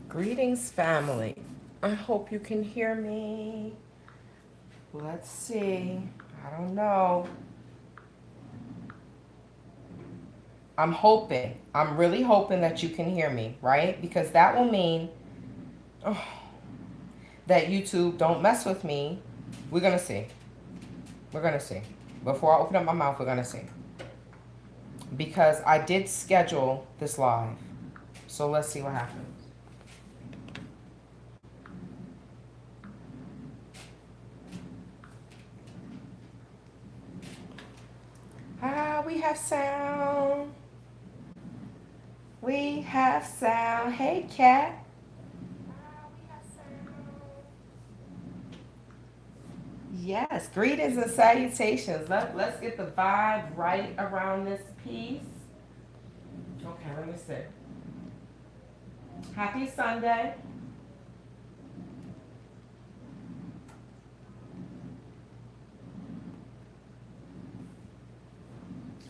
Greetings, family. I hope you can hear me. Let's see. I don't know. I'm really hoping that you can hear me, right? Because that will mean that YouTube don't mess with me. We're going to see. We're going to see. Before I open up my mouth, we're going to see. Because I did schedule this live. So let's see what happens. We have sound. We have sound. Hey, cat. Yes, greetings and salutations. Let's get the vibe right around this piece. Okay, let me see. Happy Sunday.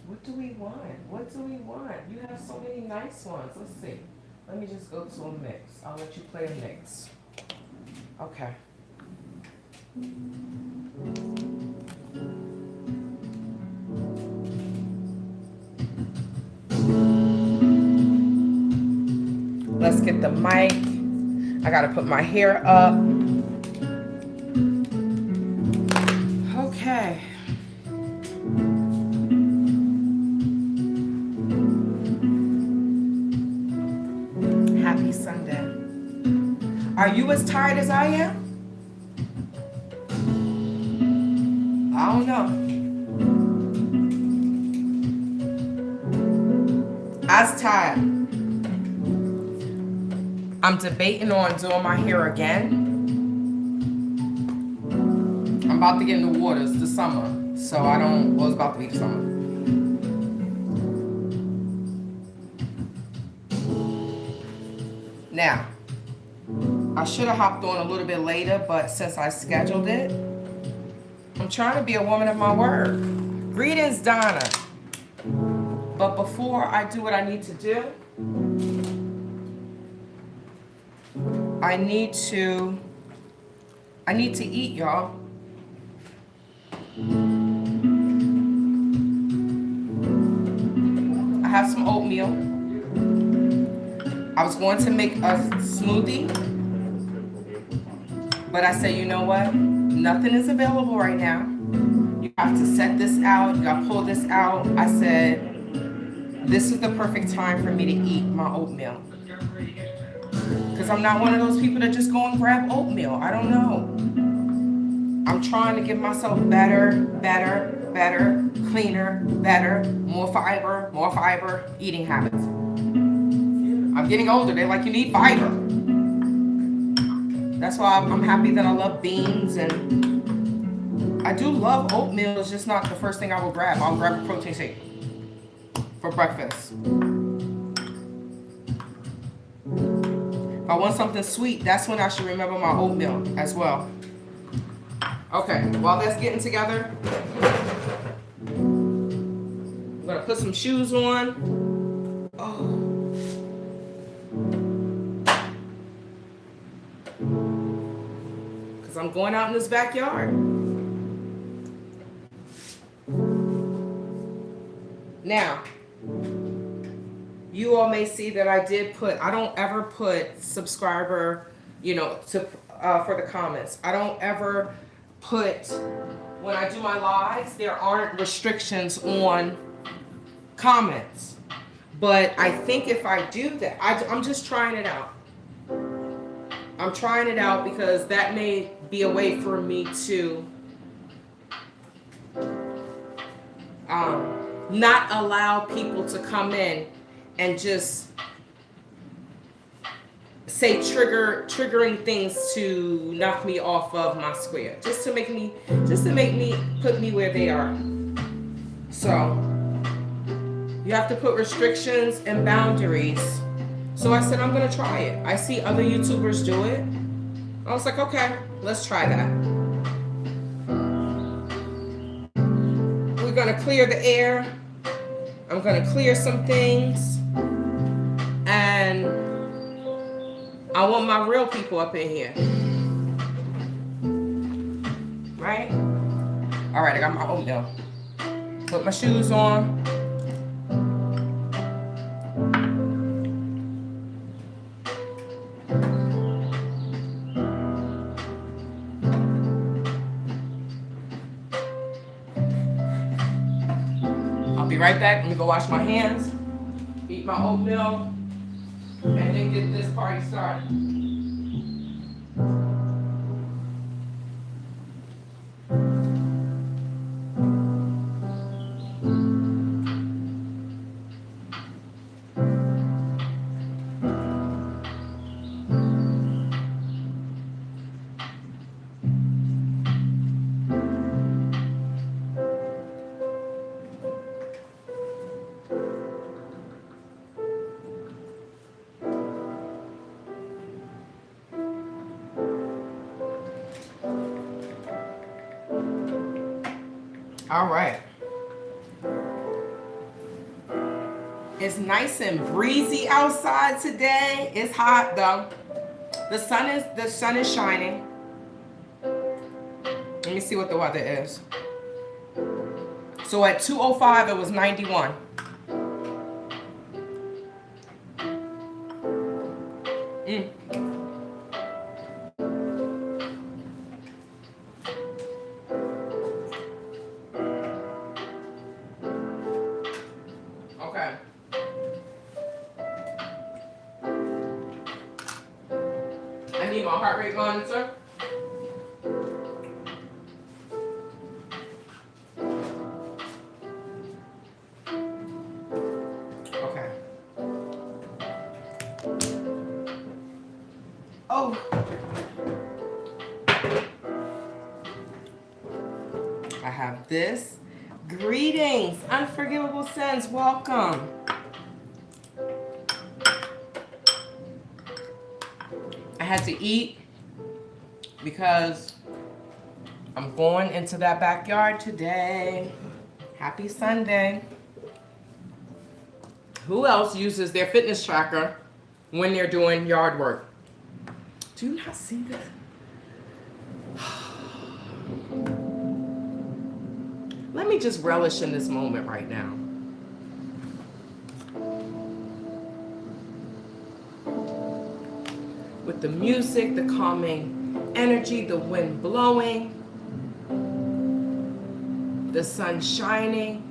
What do we want? What do we want? You have so many nice ones. Let's see. Let me just go to a mix. I'll let you play a mix. Okay. Let's get the mic. I gotta put my hair up. Okay. Happy Sunday. Are you as tired as I am? I don't know. I was tired. I'm debating on doing my hair again. I'm about to get in the waters this summer. So I don't, well, it's about to be the summer. Now, I should have hopped on a little bit later, but since I scheduled it, I'm trying to be a woman of my word. Greetings, Donna. But before I do what I need to do, I need to eat, y'all. I have some oatmeal. I was going to make a smoothie, but I said, you know what? Nothing is available right now. You have to set this out. You got to pull this out. I said, this is the perfect time for me to eat my oatmeal. Because I'm not one of those people that just go and grab oatmeal. I don't know. I'm trying to give myself better, cleaner, better, more fiber eating habits. I'm getting older. They're like, you need fiber. That's why I'm happy that I love beans, and I do love oatmeal. It's just not the first thing I will grab. I'll grab a protein shake for breakfast. If I want something sweet, that's when I should remember my oatmeal as well. Okay, while that's getting together, I'm gonna put some shoes on. Oh. Because I'm going out in this backyard. Now, you all may see that I did put, I don't ever put subscriber, for the comments. I don't ever put, when I do my lives, there aren't restrictions on comments. But I think if I do that, I'm just trying it out. I'm trying it out because that may be a way for me to not allow people to come in and just say triggering things to knock me off of my square, just to make me put me where they are. So you have to put restrictions and boundaries. So I said, I'm gonna try it. I see other YouTubers do it. I was like, okay, let's try that. We're gonna clear the air. I'm gonna clear some things, and I want my real people up in here, right? All right, I got my oatmeal. Put my shoes on. I'll be right back. Let me go wash my hands, eat my oatmeal, and then get this party started. All right. It's nice and breezy outside today. It's hot though. The sun is shining. Let me see what the weather is. So at 2:05 it was 91. Okay. I need my heart rate monitor. Okay. Oh. I have this. Greetings, unforgivable sins. Welcome. I had to eat because I'm going into that backyard today. Happy Sunday. Who else uses their fitness tracker when they're doing yard work? Do you not see this? Let me just relish in this moment right now. With the music, the calming energy, the wind blowing, the sun shining,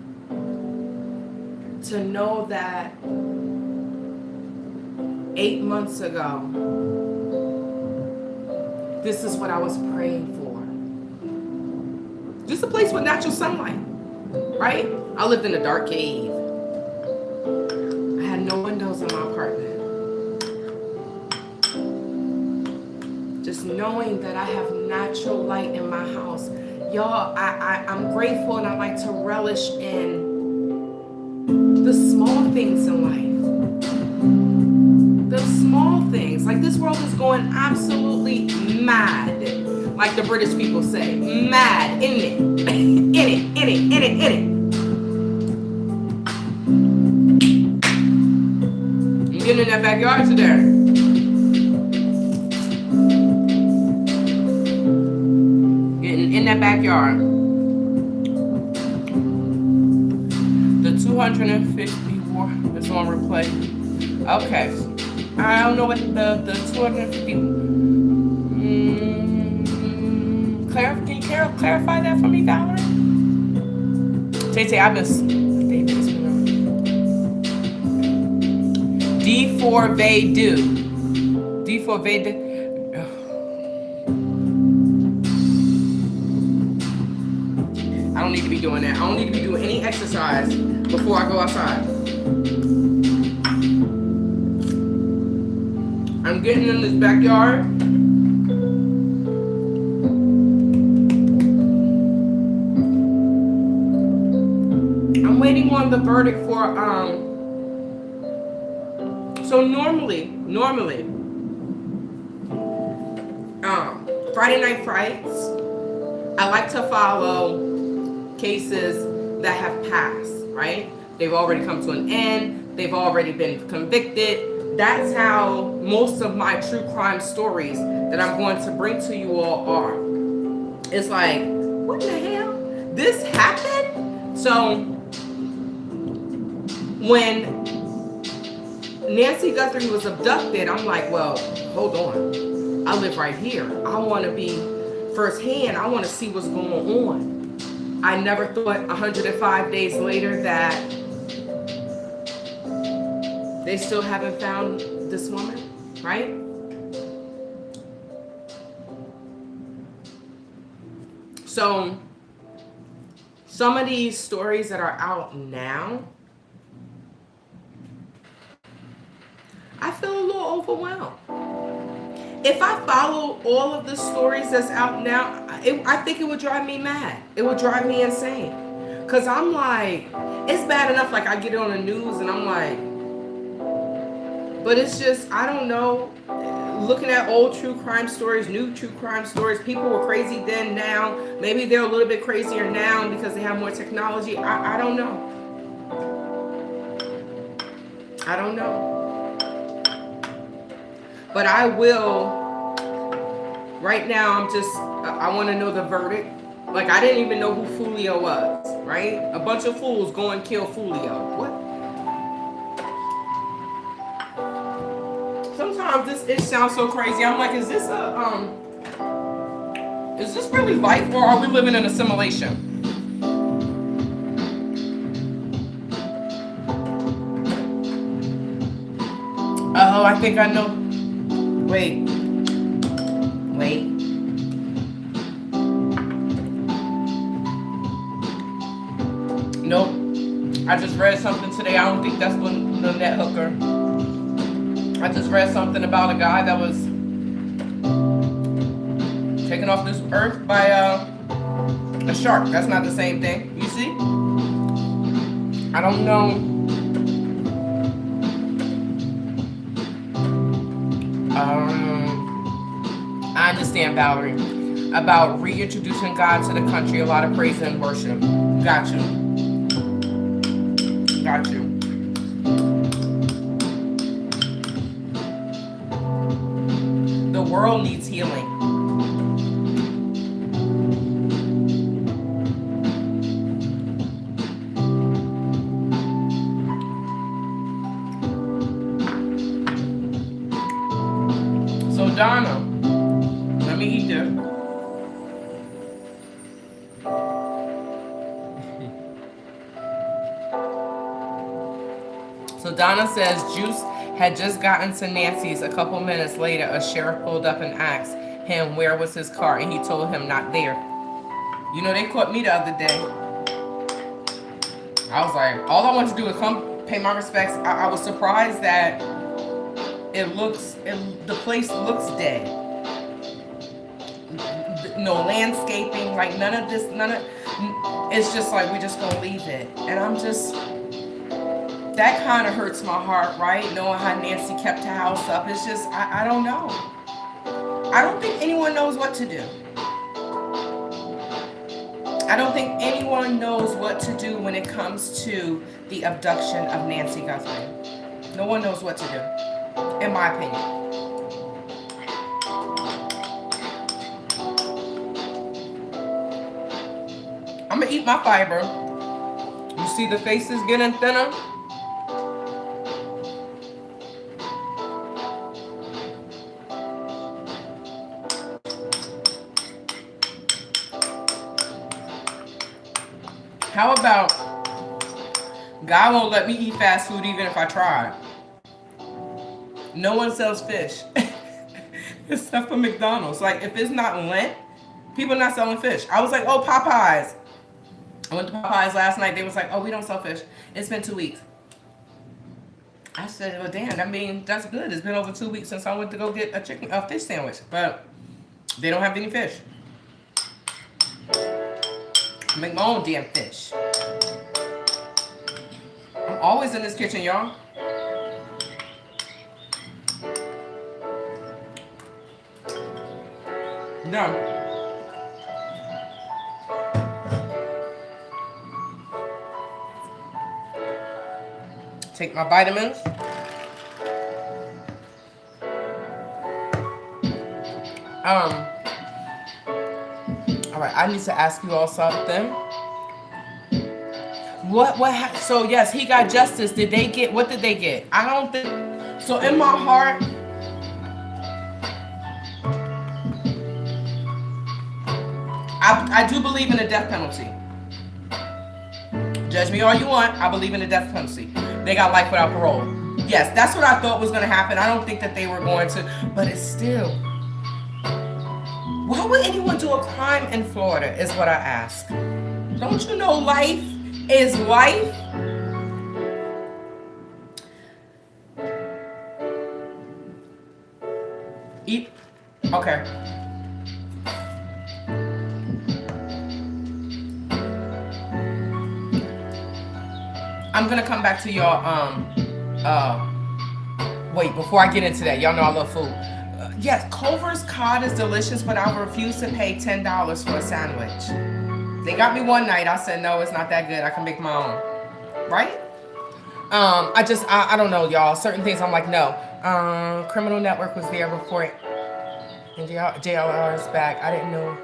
to know that 8 months ago, this is what I was praying for. Just a place with natural sunlight, right? I lived in a dark cave. I had no windows in my apartment. Just knowing that I have natural light in my house. Y'all, I'm grateful, and I like to relish in the small things in life. The small things. Like, this world is going absolutely mad. Like the British people say, mad, in it. in it. I'm getting in that backyard today. Getting in that backyard. The 254 is on replay. Okay. I don't know what the 250... Can you clarify that for me, Valerie? TayTay, I miss David. D for they do. D for they do. I don't need to be doing that. I don't need to be doing any exercise before I go outside. I'm getting in this backyard. Waiting on the verdict for so normally Friday night fights, I like to follow cases that have passed, right? They've already come to an end. They've already been convicted. That's how most of my true crime stories that I'm going to bring to you all are. It's like, what the hell? This happened? So when Nancy Guthrie was abducted, I'm like, well, hold on. I live right here. I want to be firsthand. I want to see what's going on. I never thought 105 days later that they still haven't found this woman, right? So some of these stories that are out now, I feel a little overwhelmed. If I follow all of the stories that's out now, I think it would drive me mad. It would drive me insane. Because I'm like, it's bad enough, like I get it on the news and I'm like, but it's just, I don't know. Looking at old true crime stories, new true crime stories, people were crazy then, now. Maybe they're a little bit crazier now because they have more technology. I don't know. I don't know. But I will, right now, I want to know the verdict. Like, I didn't even know who Fulio was, right? A bunch of fools go and kill Fulio. What? Sometimes it sounds so crazy. I'm like, is this really life, or are we living in a simulation? Oh, I think I know. Wait. Nope. I just read something today. I don't think that's the net hooker. I just read something about a guy that was taken off this earth by a shark. That's not the same thing. You see? I don't know. I understand, Valerie, about reintroducing God to the country. A lot of praise and worship. Got you. The world needs healing. So Donna, let me eat this. So Donna says Juice had just gotten to Nancy's. A couple minutes later, a sheriff pulled up and asked him where was his car, and he told him not there. You know, they caught me the other day. I was like, all I want to do is come pay my respects. I was surprised that the place looks dead. No landscaping, like it's just like, we're just gonna leave it. And I'm just, that kind of hurts my heart, right? Knowing how Nancy kept her house up. It's just, I don't know. I don't think anyone knows what to do. I don't think anyone knows what to do when it comes to the abduction of Nancy Guthrie. No one knows what to do, in my opinion. I'm gonna eat my fiber. You see the faces getting thinner? How about God won't let me eat fast food even if I try? No one sells fish. It's stuff from McDonald's. Like, if it's not Lent, people are not selling fish. I was like, oh, Popeyes. I went to Popeyes last night. They was like, oh, we don't sell fish. It's been 2 weeks. I said, well, damn, I mean, that's good. It's been over 2 weeks since I went to go get a fish sandwich. But they don't have any fish. I make my own damn fish. I'm always in this kitchen, y'all. Done. Take my vitamins. All right, I need to ask you all something. So yes, he got justice. Did they get, what did they get? I don't think, so in my heart, I do believe in the death penalty. Judge me all you want, I believe in the death penalty. They got life without parole. Yes, that's what I thought was going to happen. I don't think that they were going to, but it's still. Why would anyone do a crime in Florida is what I ask. Don't you know life is life? Eat. Okay. I'm gonna come back to y'all. Wait, before I get into that, y'all know I love food. Yes, Culver's cod is delicious, but I refuse to pay $10 for a sandwich. They got me one night. I said, no, it's not that good. I can make my own. Right? I don't know, y'all. Certain things I'm like, no. Criminal Network was there before it. And JLR is back. I didn't know.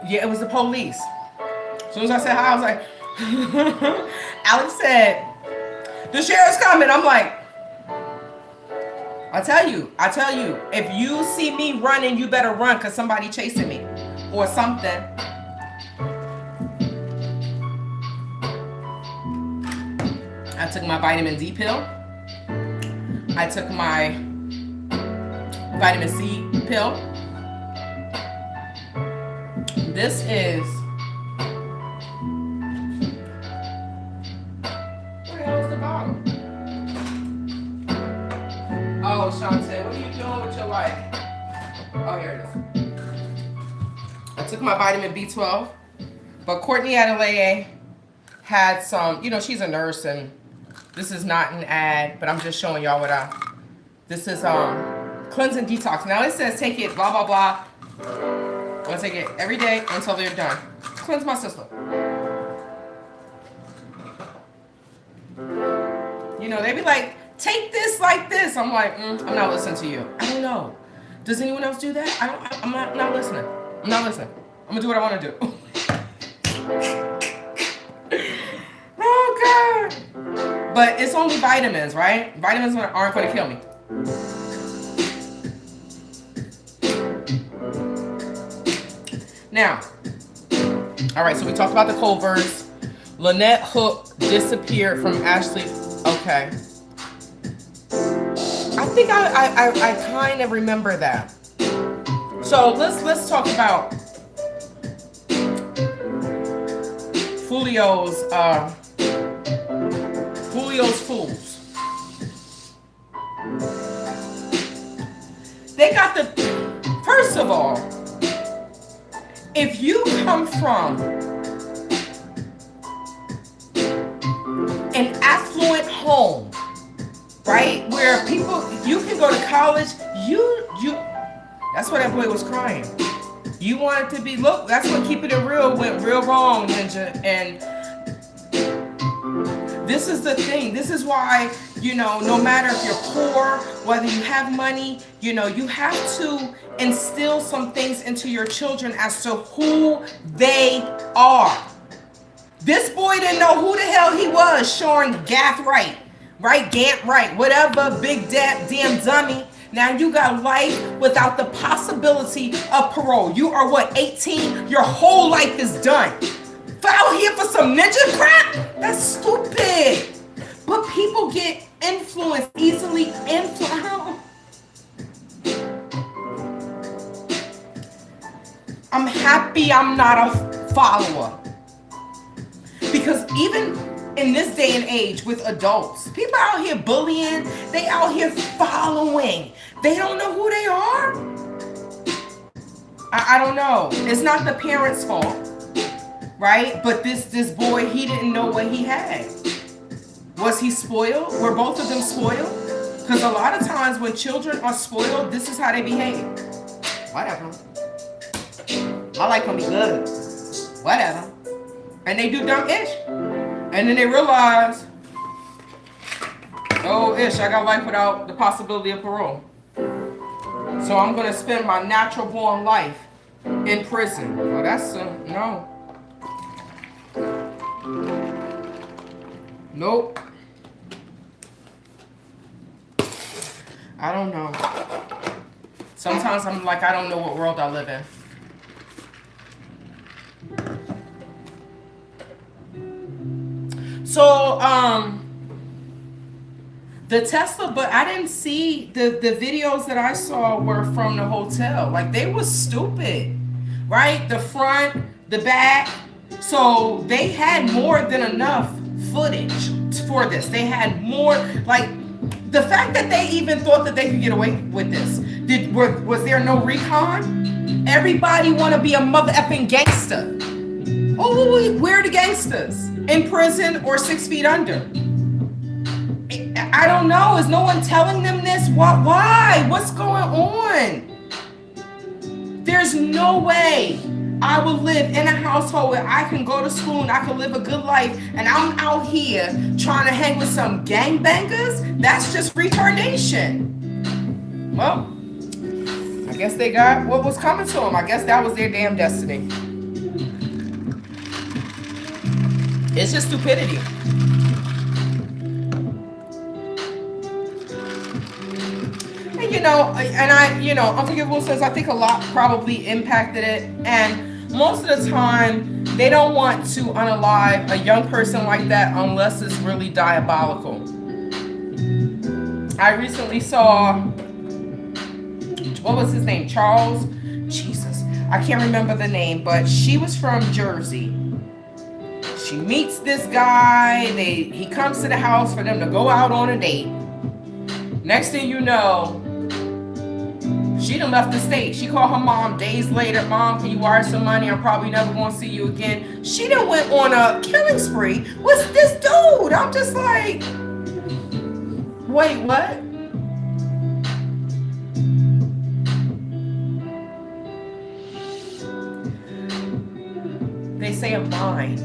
Yeah, it was the police. As soon as I said hi, I was like, Alex said, the sheriff's coming. I'm like, I tell you, if you see me running, you better run because somebody chasing me or something. I took my vitamin D pill. I took my vitamin C pill. This is, where the hell is the bottle? Oh, Shantae, what are you doing with your life? Oh, here it is. I took my vitamin B12, but Courtney Adelaide had some, she's a nurse, and this is not an ad, but I'm just showing y'all this is cleansing detox. Now it says take it, blah, blah, blah. I'm gonna take it every day until they're done. Cleanse my system. They be like, take this like this. I'm like, I'm not listening to you. I don't know. Does anyone else do that? I'm not listening. I'm not listening. I'm gonna do what I want to do. Oh God. But it's only vitamins, right? Vitamins aren't gonna kill me. Now, all right, so we talked about the Culvers. Lynette Hook disappeared from Ashley. Okay. I think I kind of remember that. So let's talk about Julio's fools. They got first of all, if you come from an affluent home, right, where you can go to college, that's why that boy was crying. You wanted to be, look, that's when Keeping It Real went real wrong, Ninja. And this is the thing. This is why, no matter if you're poor, whether you have money, you have to instill some things into your children as to who they are. This boy didn't know who the hell he was, Sean Gathright, right? Gantright, whatever, big damn dummy. Now you got life without the possibility of parole. You are what, 18? Your whole life is done. Out here for some ninja crap? That's stupid. But people get influenced, easily influenced. I'm happy I'm not a follower. Because even in this day and age with adults, people out here bullying, they out here following. They don't know who they are. I don't know. It's not the parents' fault, right? But this boy, he didn't know what he had. Was he spoiled? Were both of them spoiled? Because a lot of times when children are spoiled, this is how they behave. Whatever. I like them to be good. Whatever. And they do dumb ish. And then they realize, ish. I got life without the possibility of parole. So I'm going to spend my natural born life in prison. Well, that's no. Nope. I don't know. Sometimes I'm like, I don't know what world I live in. So, the Tesla, but I didn't see the videos that I saw were from the hotel. Like, they was stupid, right? The front, the back. So they had more than enough footage for this. They had more, like, the fact that they even thought that they could get away with this. Was there no recon? Everybody want to be a mother effing gangster. Oh, where are the gangsters? In prison or 6 feet under? I don't know. Is no one telling them this? Why? What's going on? There's no way I will live in a household where I can go to school and I can live a good life, and I'm out here trying to hang with some gangbangers? That's just retardation. Well, I guess they got what was coming to them. I guess that was their damn destiny. It's just stupidity. And Unforgivable says, I think a lot probably impacted it. And most of the time, they don't want to unalive a young person like that unless it's really diabolical. I recently saw, what was his name? Charles? Jesus. I can't remember the name, but she was from Jersey. She meets this guy. He comes to the house for them to go out on a date. Next thing you know, she done left the state. She called her mom days later. Mom, can you wire some money? I'm probably never going to see you again. She done went on a killing spree with this dude. I'm just like, wait, what? They say a mind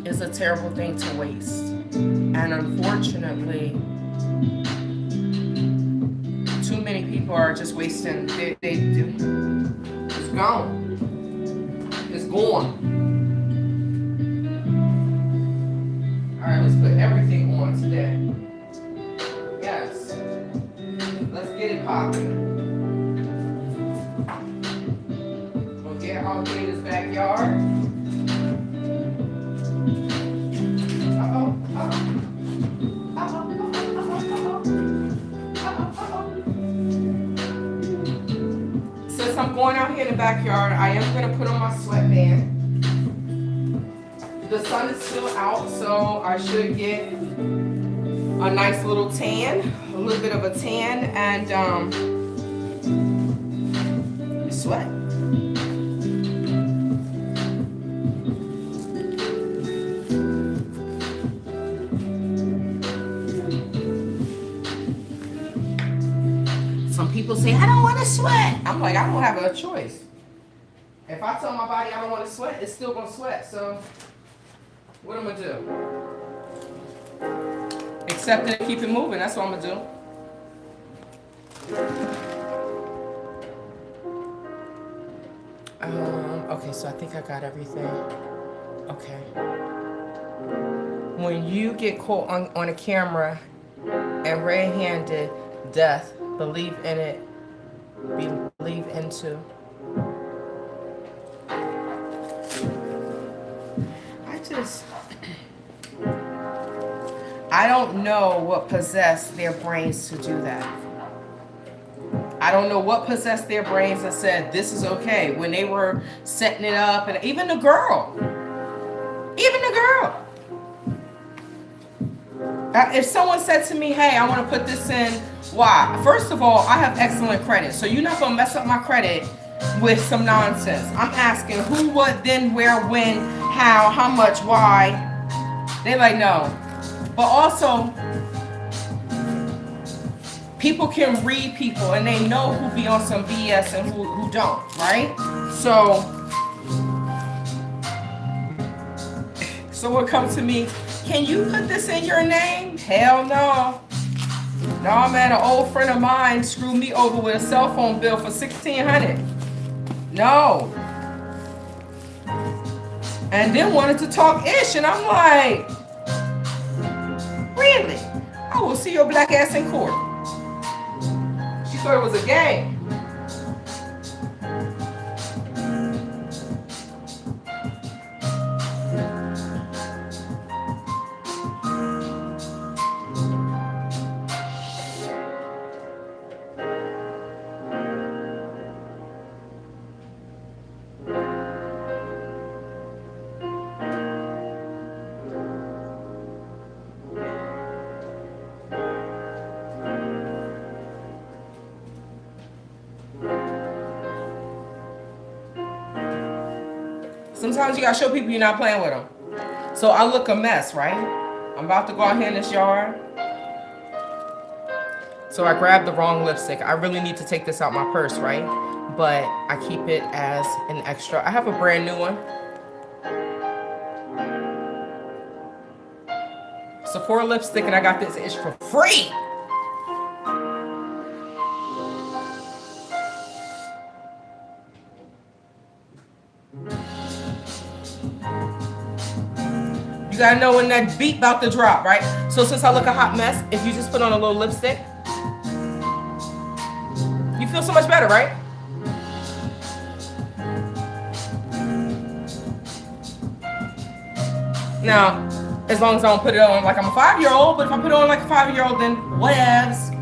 is a terrible thing to waste. And unfortunately, too many people are just wasting. It's gone. It's gone. All right, let's put everything on today. Yes. Let's get it popping. We'll get out in this backyard. Since I'm going out here in the backyard, I am going to put on my sweatband. The sun is still out, so I should get a nice little tan, a little bit of a tan, and sweat. Some people say, I don't want to sweat. I'm like, I don't have a choice. If I tell my body I don't want to sweat, it's still going to sweat. So, what am I going to do? Accept it and keep it moving. That's what I'm going to do. Okay, so I think I got everything. Okay. When you get caught on a camera and red-handed, death, believe in it, believe into. I don't know what possessed their brains to do that. I don't know what possessed their brains and said, this is okay. When they were setting it up, and even the girl. If someone said to me, hey, I want to put this in, why? First of all, I have excellent credit. So you're not going to mess up my credit with some nonsense. I'm asking who, what, then, where, when, how much, why. They're like, no. But also, people can read people and they know who be on some BS and who don't, right? So what comes to me, can you put this in your name? Hell no. No, man, an old friend of mine screwed me over with a cell phone bill for $1,600. No. And then wanted to talk ish, and I'm like, really? I will see your black ass in court. She thought it was a game. Sometimes you gotta show people you're not playing with them. So I look a mess, right? I'm about to go out here in this yard. So I grabbed the wrong lipstick. I really need to take this out my purse, right? But I keep it as an extra. I have a brand new one. Sephora lipstick, and I got this ish for free. You gotta know when that beat about to drop, right? So since I look a hot mess, if you just put on a little lipstick, you feel so much better, right? Now, as long as I don't put it on like I'm a 5-year-old, but if I put it on like a 5-year-old, then whatevs.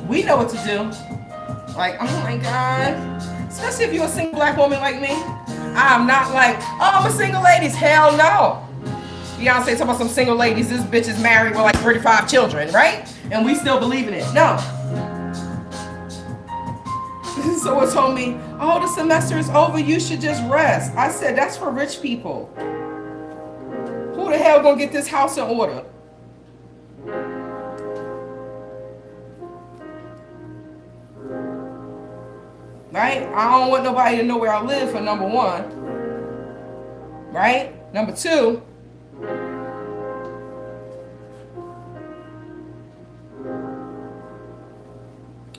We know what to do. Like, oh my God. Especially if you're a single black woman like me. I'm not like, oh, I'm a single ladies. Hell no. Beyonce talking about some single ladies. This bitch is married with like 35 children, right? And we still believe in it. No. Someone told me, oh, the semester is over. You should just rest. I said, that's for rich people. Who the hell gonna get this house in order? Right? I don't want nobody to know where I live, for number one. Right? Number two,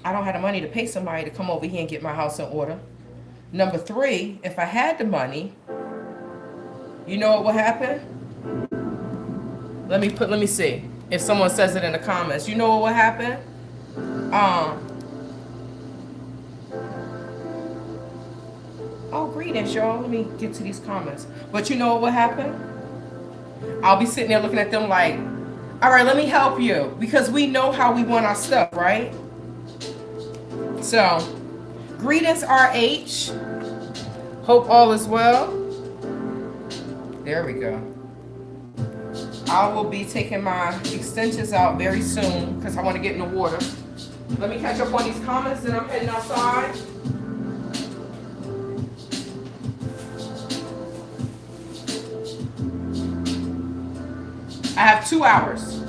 I don't have the money to pay somebody to come over here and get my house in order. Number three, if I had the money, you know what will happen? Let me see. If someone says it in the comments, you know what will happen? Oh, greetings, y'all. Let me get to these comments. But you know what will happen? I'll be sitting there looking at them like, all right, let me help you. Because we know how we want our stuff, right? So, greetings, RH. Hope all is well. There we go. I will be taking my extensions out very soon because I want to get in the water. Let me catch up on these comments and I'm heading outside. I have 2 hours.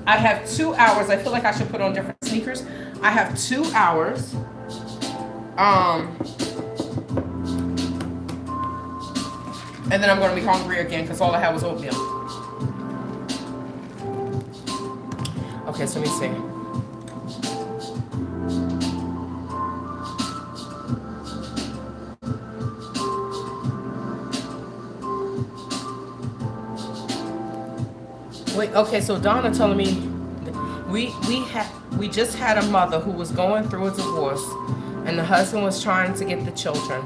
I have 2 hours. I feel like I should put on different sneakers. I have 2 hours. And then I'm going to be hungry again because all I had was oatmeal. Okay, so let me see. Wait, okay, so Donna telling me we just had a mother who was going through a divorce and the husband was trying to get the children.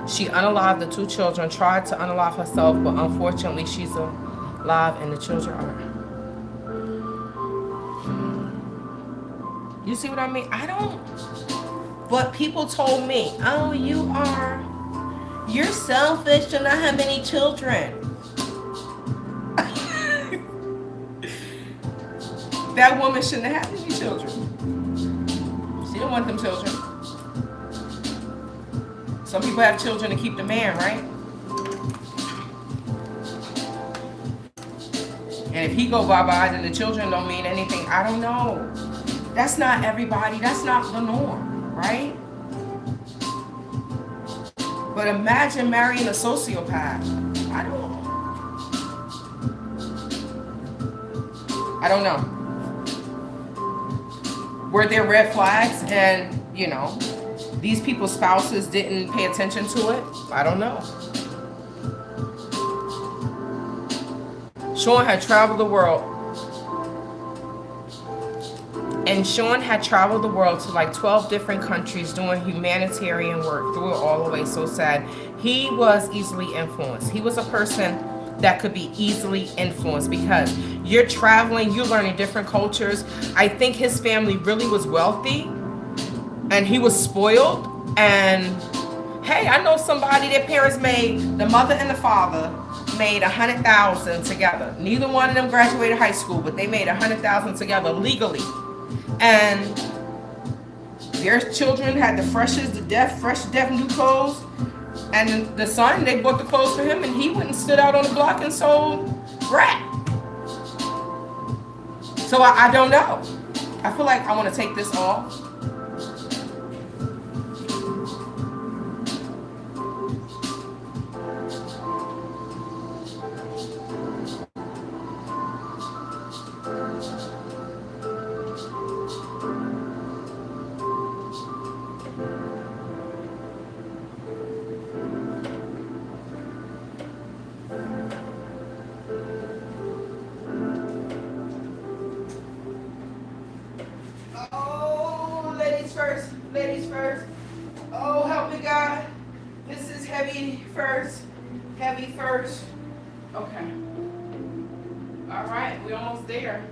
She unalived the 2 children, tried to unalive herself, but unfortunately she's alive and the children aren't. You see what I mean? I don't, but people told me, oh, you're selfish to not have any children. That woman shouldn't have had any children. She didn't want them children. Some people have children to keep the man, right? And if he go bye-bye, then the children don't mean anything. I don't know. That's not everybody. That's not the norm, right? But imagine marrying a sociopath. I don't know. Were there red flags and, you know, these people's spouses didn't pay attention to it? I don't know. Sean had traveled the world. And Sean had traveled the world to like 12 different countries doing humanitarian work, threw it all away, so sad. He was easily influenced. He was a person that could be easily influenced because you're traveling, you're learning different cultures. I think his family really was wealthy and he was spoiled. And hey, I know somebody, their parents made, the mother and the father made $100,000 together. Neither one of them graduated high school, but they made $100,000 together legally. And their children had the fresh deaf new clothes. And the son, they bought the clothes for him, and he went and stood out on the block and sold rap. So I don't know. I feel like I want to take this off. Ladies first. Oh, help me God. This is heavy first. Heavy first. Okay. All right, we're almost there.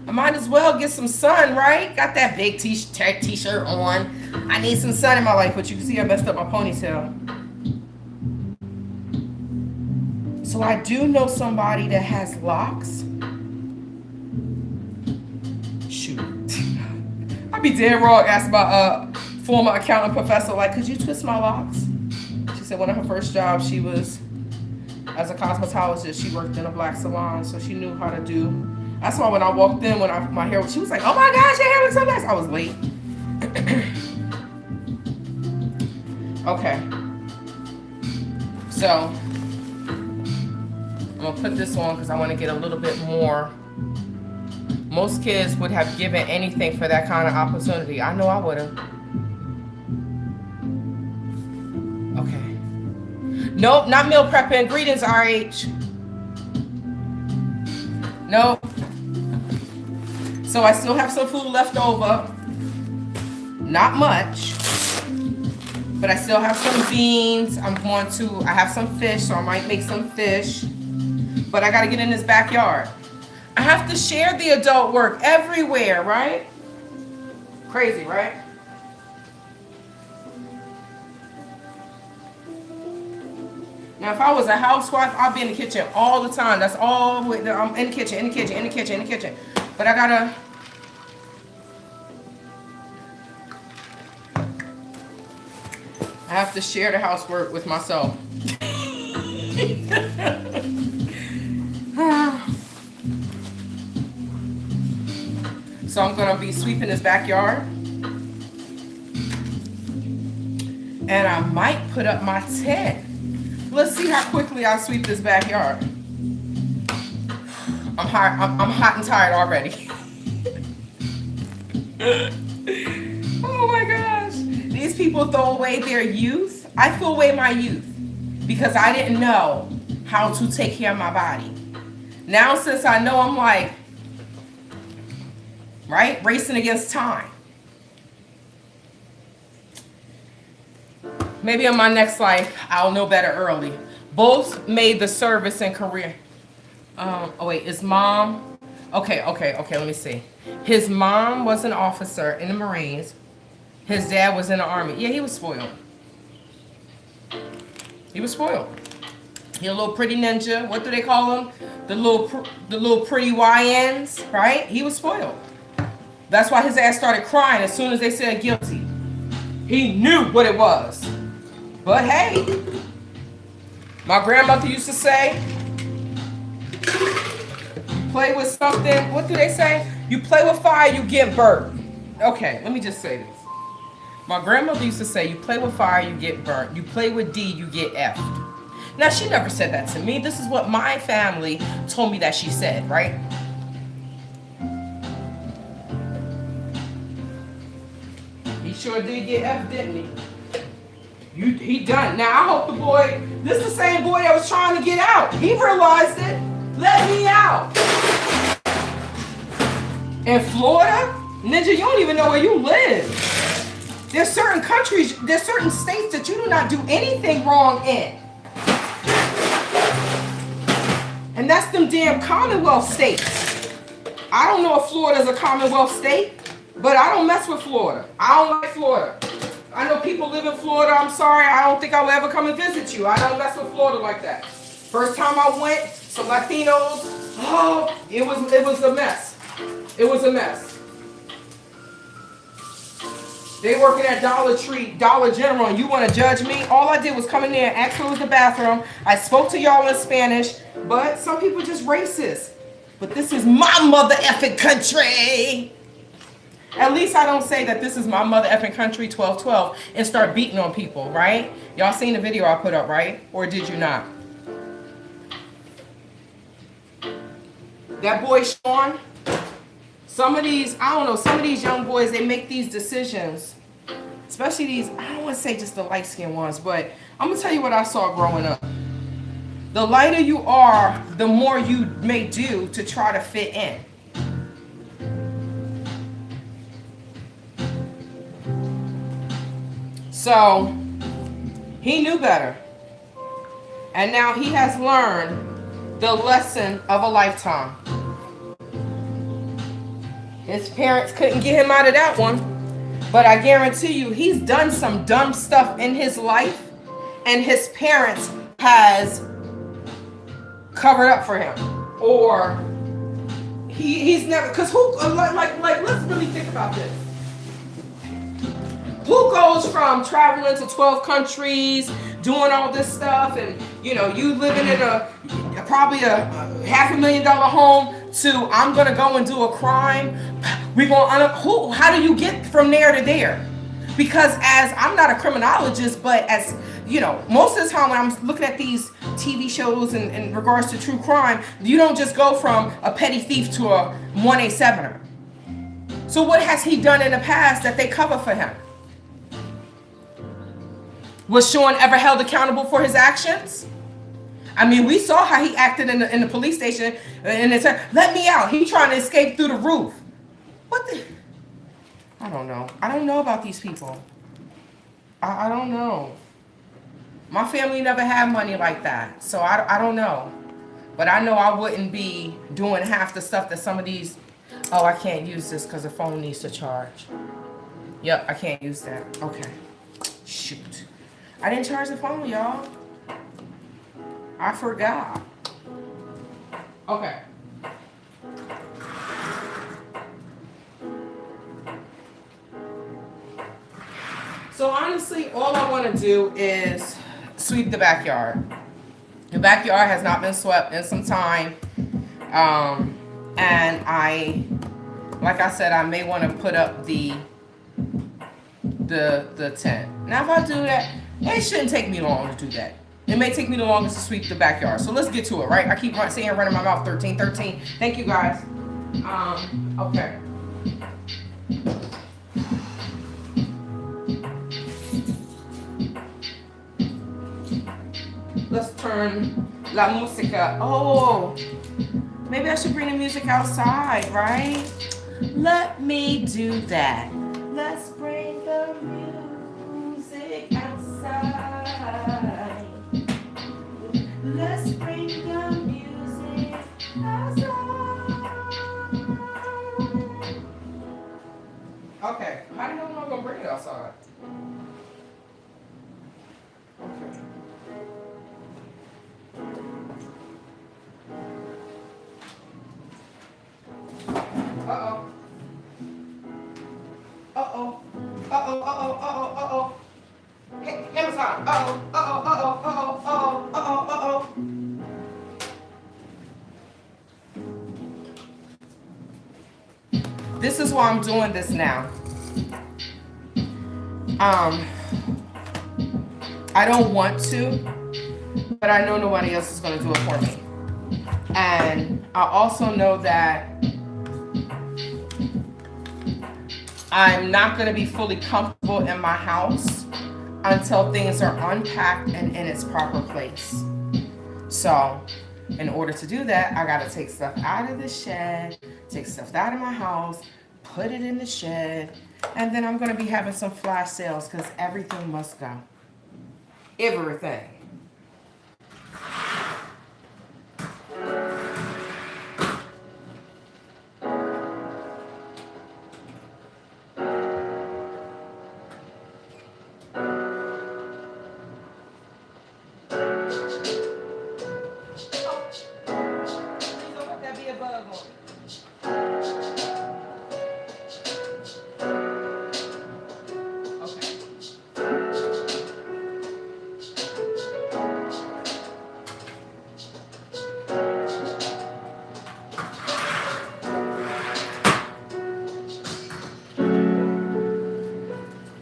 I might as well get some sun, right? Got that big t-shirt on. I need some sun in my life, but you can see I messed up my ponytail. So I do know somebody that has locks. Shoot. I'd be dead wrong asking my former accountant professor, like, could you twist my locks? She said one of her first jobs, she was, as a cosmetologist, she worked in a black salon, so she knew how to do. That's why when I walked in, my hair, she was like, oh my gosh, your hair looks so nice. I was late. Okay. So, I'm gonna put this on because I want to get a little bit more. Most kids would have given anything for that kind of opportunity. I know I would have. Okay. Nope, not meal prepping. Greetings, RH. Nope. So I still have some food left over. Not much. But I still have some beans. I have some fish, so I might make some fish. But I gotta get in this backyard. I have to share the adult work everywhere, right? Crazy, right? Now, if I was a housewife, I'd be in the kitchen all the time. That's all. I'm in the kitchen. But I gotta. I have to share the housework with myself. So I'm gonna be sweeping this backyard. And I might put up my tent. Let's see how quickly I sweep this backyard. I'm hot and tired already. Oh my gosh. These people throw away their youth. I threw away my youth because I didn't know how to take care of my body. Now since I know, I'm like, right? Racing against time. Maybe in my next life, I'll know better early. Both made the service and career. Oh wait, his mom. Okay, let me see. His mom was an officer in the Marines. His dad was in the Army. Yeah, he was spoiled. He was spoiled. He a little pretty ninja. What do they call him? The little pretty YNs, right? He was spoiled. That's why his ass started crying as soon as they said guilty. He knew what it was. But hey, my grandmother used to say, play with something. What do they say? You play with fire, you get burnt. Okay, let me just say this. My grandmother used to say, you play with fire, you get burnt. You play with D, you get F'd. Now, she never said that to me. This is what my family told me that she said, right? He sure did get F, didn't he? He done. Now, I hope the boy, this is the same boy that was trying to get out. He realized it. Let me out. In Florida, Ninja, you don't even know where you live. There's certain countries, there's certain states that you do not do anything wrong in. And that's them damn Commonwealth states. I don't know if Florida's a Commonwealth state, but I don't mess with Florida. I don't like Florida. I know people live in Florida. I'm sorry. I don't think I will ever come and visit you. I don't mess with Florida like that. First time I went, some Latinos, oh, it was a mess. It was a mess. They working at Dollar Tree, Dollar General, and you want to judge me? All I did was come in there and ask who was the bathroom. I spoke to y'all in Spanish, but some people just racist. But this is my mother effing country. At least I don't say that this is my mother effing country 1212 and start beating on people, right? Y'all seen the video I put up, right? Or did you not? That boy Sean, some of these, I don't know, some of these young boys, they make these decisions, especially these, I don't want to say just the light-skinned ones, but I'm going to tell you what I saw growing up. The lighter you are, the more you may do to try to fit in. So, he knew better. And now he has learned the lesson of a lifetime. His parents couldn't get him out of that one. But I guarantee you, he's done some dumb stuff in his life. And his parents has covered up for him. Or he's never, because who, like, let's really think about this. Who goes from traveling to 12 countries, doing all this stuff, and you know, you living in probably a $500,000 home, to I'm gonna go and do a crime? How do you get from there to there? Because as I'm not a criminologist, but as you know, most of the time when I'm looking at these TV shows in regards to true crime, you don't just go from a petty thief to a 187er. So what has he done in the past that they cover for him? Was Sean ever held accountable for his actions? I mean, we saw how he acted in the police station, and they said, "Let me out." He trying to escape through the roof. What the? I don't know. I don't know about these people. I don't know. My family never had money like that, so I don't know. But I know I wouldn't be doing half the stuff that some of these. Oh, I can't use this because the phone needs to charge. Yep, I can't use that. Okay. Shoot. I didn't charge the phone, y'all. I forgot. Okay. So honestly, all I want to do is sweep the backyard. The backyard has not been swept in some time. And like I said, I may want to put up the tent. Now if I do that, it shouldn't take me long to do that. It may take me the longest to sweep the backyard. So let's get to it, right? I keep saying running my mouth, 13. Thank you guys. Okay. Let's turn la música. Oh, maybe I should bring the music outside, right? Let me do that. Let's bring the music outside. Let's bring the music outside. Okay, how do you know I'm gonna bring it outside? Okay. Uh-oh. Uh-oh. Uh-oh, uh-oh, uh-oh, uh-oh. Hey, Amazon. Uh-oh, uh-oh, uh-oh, uh-oh, uh-oh, uh-oh, uh-oh. this is why I'm doing this now. I don't want to, but I know nobody else is going to do it for me. And I also know that I'm not going to be fully comfortable in my house until things are unpacked and in its proper place. So in order to do that, I got to take stuff out of the shed, take stuff out of my house, put it in the shed, and then I'm going to be having some flash sales because everything must go. Everything.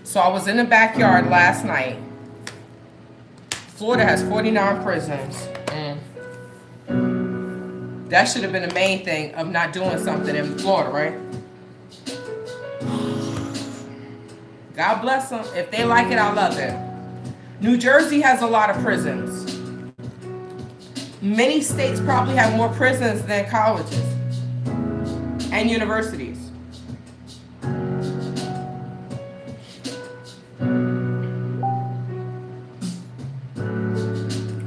So I was in the backyard last night. Florida has 49 prisons. That should have been the main thing of not doing something in Florida, right? God bless them. If they like it, I love it. New Jersey has a lot of prisons. Many states probably have more prisons than colleges and universities.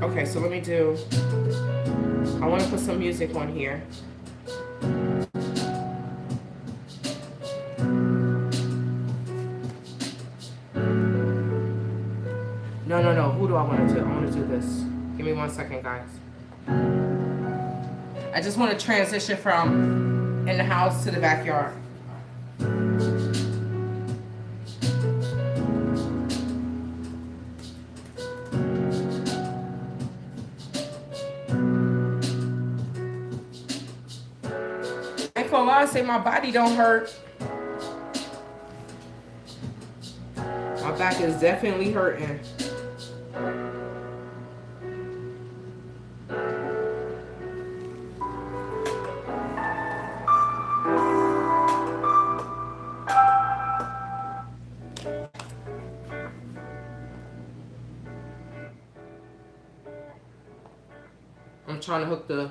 Okay, so let me do, I want to put some music on here. No, who do I want to do? I want to do this. Give me 1 second, guys. I just want to transition from in the house to the backyard. I ain't gonna lie, say my body don't hurt. My back is definitely hurting. I'm trying to hook the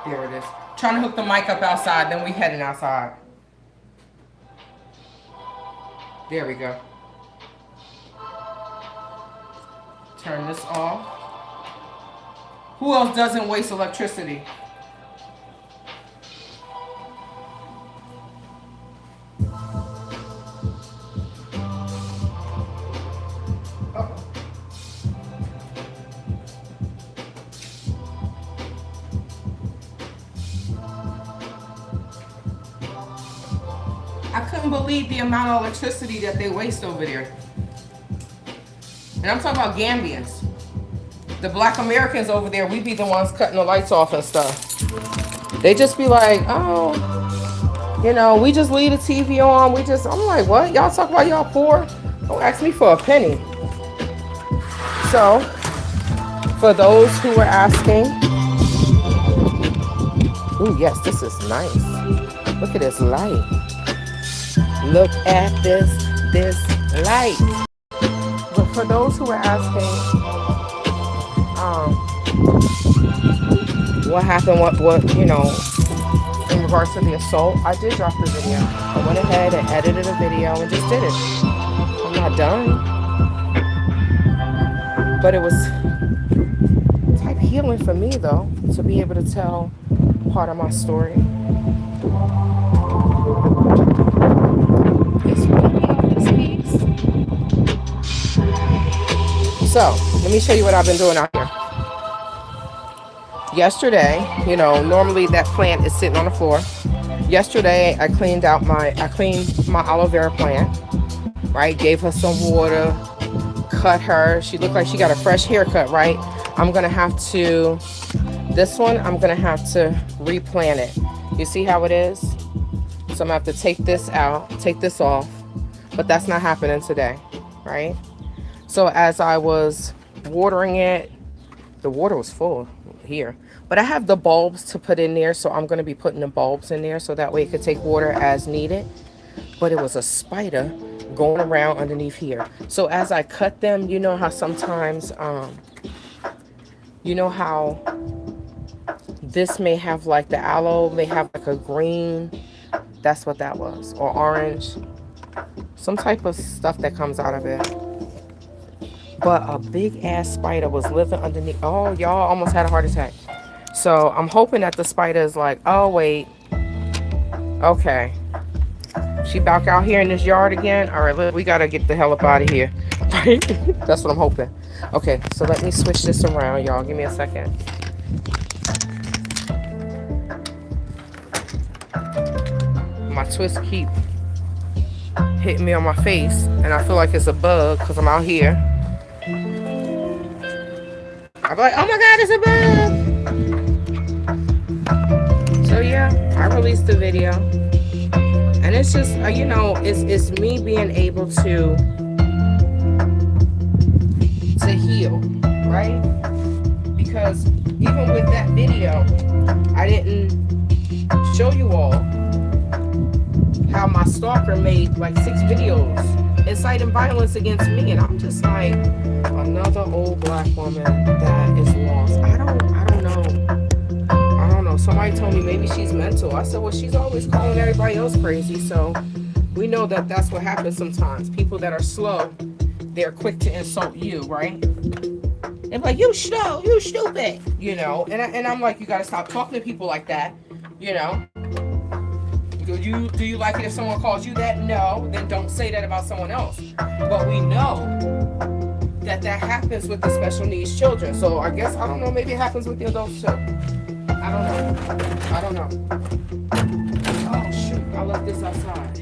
there it is. Trying to hook the mic up outside, then we heading outside. There we go. Turn this off. Who else doesn't waste electricity? I couldn't believe the amount of electricity that they waste over there. And I'm talking about Gambians. The black Americans over there, we be the ones cutting the lights off and stuff. They just be like, oh, you know, we just leave the TV on. I'm like, what? Y'all talk about y'all poor? Don't ask me for a penny. So, for those who were asking, ooh, yes, this is nice. Look at this light. Look at this light. But for those who were asking, what happened, what, you know, in regards to the assault, I did drop the video. I went ahead and edited a video and just did it. I'm not done. But it was type healing for me, though, to be able to tell part of my story. So, let me show you what I've been doing out here. Yesterday, you know, normally that plant is sitting on the floor. Yesterday, I cleaned my aloe vera plant, right? Gave her some water, cut her. She looked like she got a fresh haircut, right? I'm gonna have to, this one, I'm gonna have to replant it. You see how it is? So I'm gonna have to take this out, take this off, but that's not happening today, right? So as I was watering it, the water was full here, but I have the bulbs to put in there, so I'm going to be putting the bulbs in there so that way it could take water as needed. But it was a spider going around underneath here. So as I cut them, you know how sometimes you know how this may have, like, the aloe may have like a green, that's what that was, or orange, some type of stuff that comes out of it. But a big ass spider was living underneath. Oh, y'all, almost had a heart attack. So I'm hoping that the spider is like, oh wait, okay, she back out here in this yard again. All right, look, we gotta get the hell up out of here. Right? That's what I'm hoping. Okay, so let me switch this around, y'all. Give me a second. My twist keep hitting me on my face, and I feel like it's a bug because I'm out here. I'm like, oh my God, it's a bug. So yeah, I released the video, and it's just, you know, it's me being able to heal, right? Because even with that video, I didn't show you all how my stalker made like 6 videos inciting violence against me, and I'm just like, another old black woman that is lost. I don't know. Somebody told me maybe she's mental. I said, well, she's always calling everybody else crazy, so we know that that's what happens sometimes. People that are slow, they're quick to insult you, right? They're like, you slow, you stupid, you know. And I'm like, you gotta stop talking to people like that, you know. Do you like it if someone calls you that? No, then don't say that about someone else. But we know that happens with the special needs children. So I guess, I don't know, maybe it happens with the adults too. I don't know. Oh shoot, I left this outside.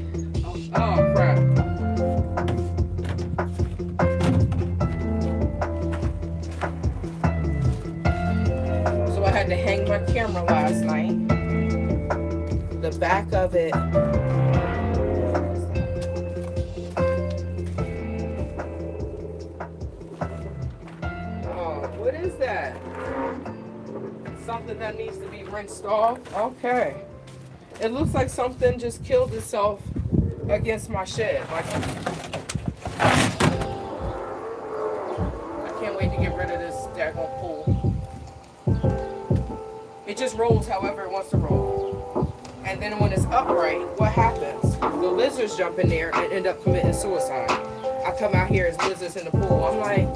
Oh crap. So I had to hang my camera last night. The back of it. Oh, what is that? Something that needs to be rinsed off? Okay. It looks like something just killed itself against my shed. Like, I can't wait to get rid of this daggone pool. It just rolls however it wants to roll. And then when it's upright, what happens? The lizards jump in there and end up committing suicide. I come out here as lizards in the pool. I'm like,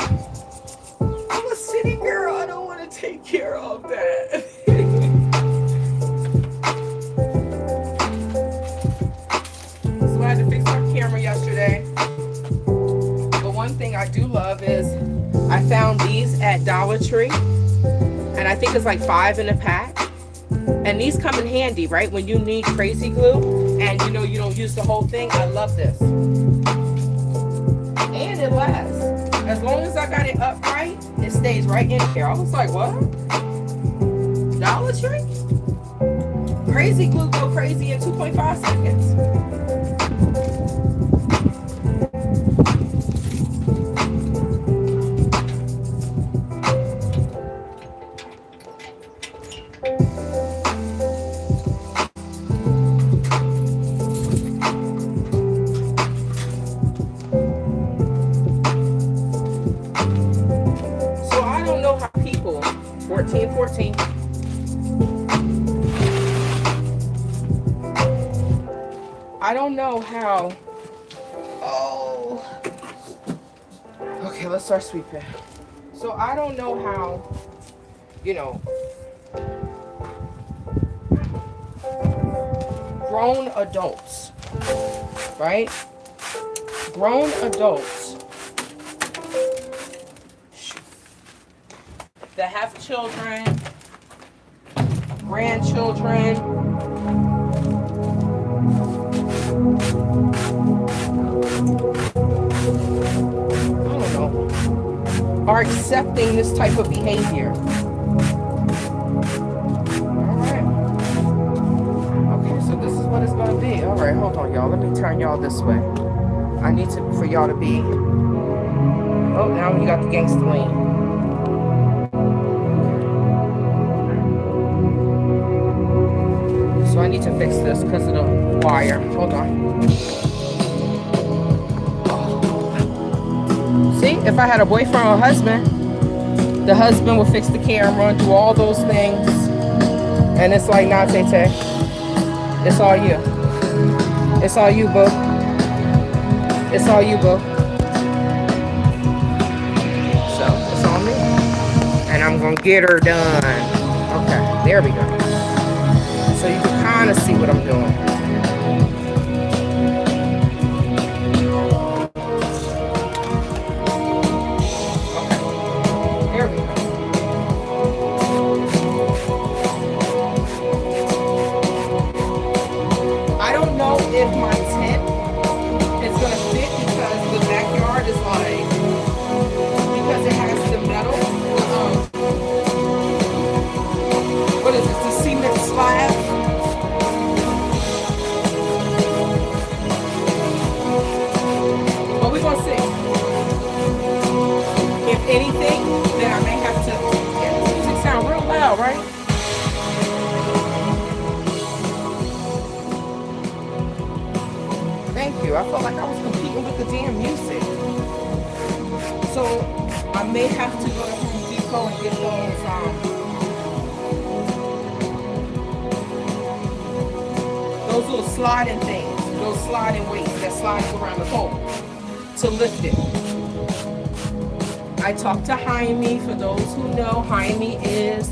I'm a city girl. I don't want to take care of that. So I had to fix my camera yesterday. But one thing I do love is I found these at Dollar Tree. And I think it's like 5 in a pack. And these come in handy, right? When you need crazy glue and you know you don't use the whole thing. I love this. And it lasts. As long as I got it upright, it stays right in here. I was like, what? Dollar Tree? Crazy glue go crazy in 2.5 seconds. I don't know how. Oh. Okay, let's start sweeping. So I don't know how, you know, grown adults, right? Grown adults that have children grandchildren. I don't know, are accepting this type of behavior. Alright. Okay, so this is what it's gonna be. Alright, hold on, y'all. Let me turn y'all this way. I need to for y'all to be. Oh, now you got the gangster lean. So I need to fix this because of the wire. Hold on. See, if I had a boyfriend or husband, the husband would fix the camera and do all those things. And it's like, nah, TayTay. It's all you. It's all you, boo. It's all you, boo. So, it's on me. And I'm going to get her done. Okay, there we go. So you can kind of see what I'm doing. Okay, there we go. I don't know if my tent is going to fit because the backyard is like, because it has the metal. What is this, the cement slab? But we're going to see. If anything, then I may have to, yeah, this music sound real loud, right? Thank you. I felt like I was competing with the damn music. So I may have to go to Home Depot and get those little sliding things, those sliding weights that slide around the pole to lift it. I talked to Jaime. For those who know, Jaime is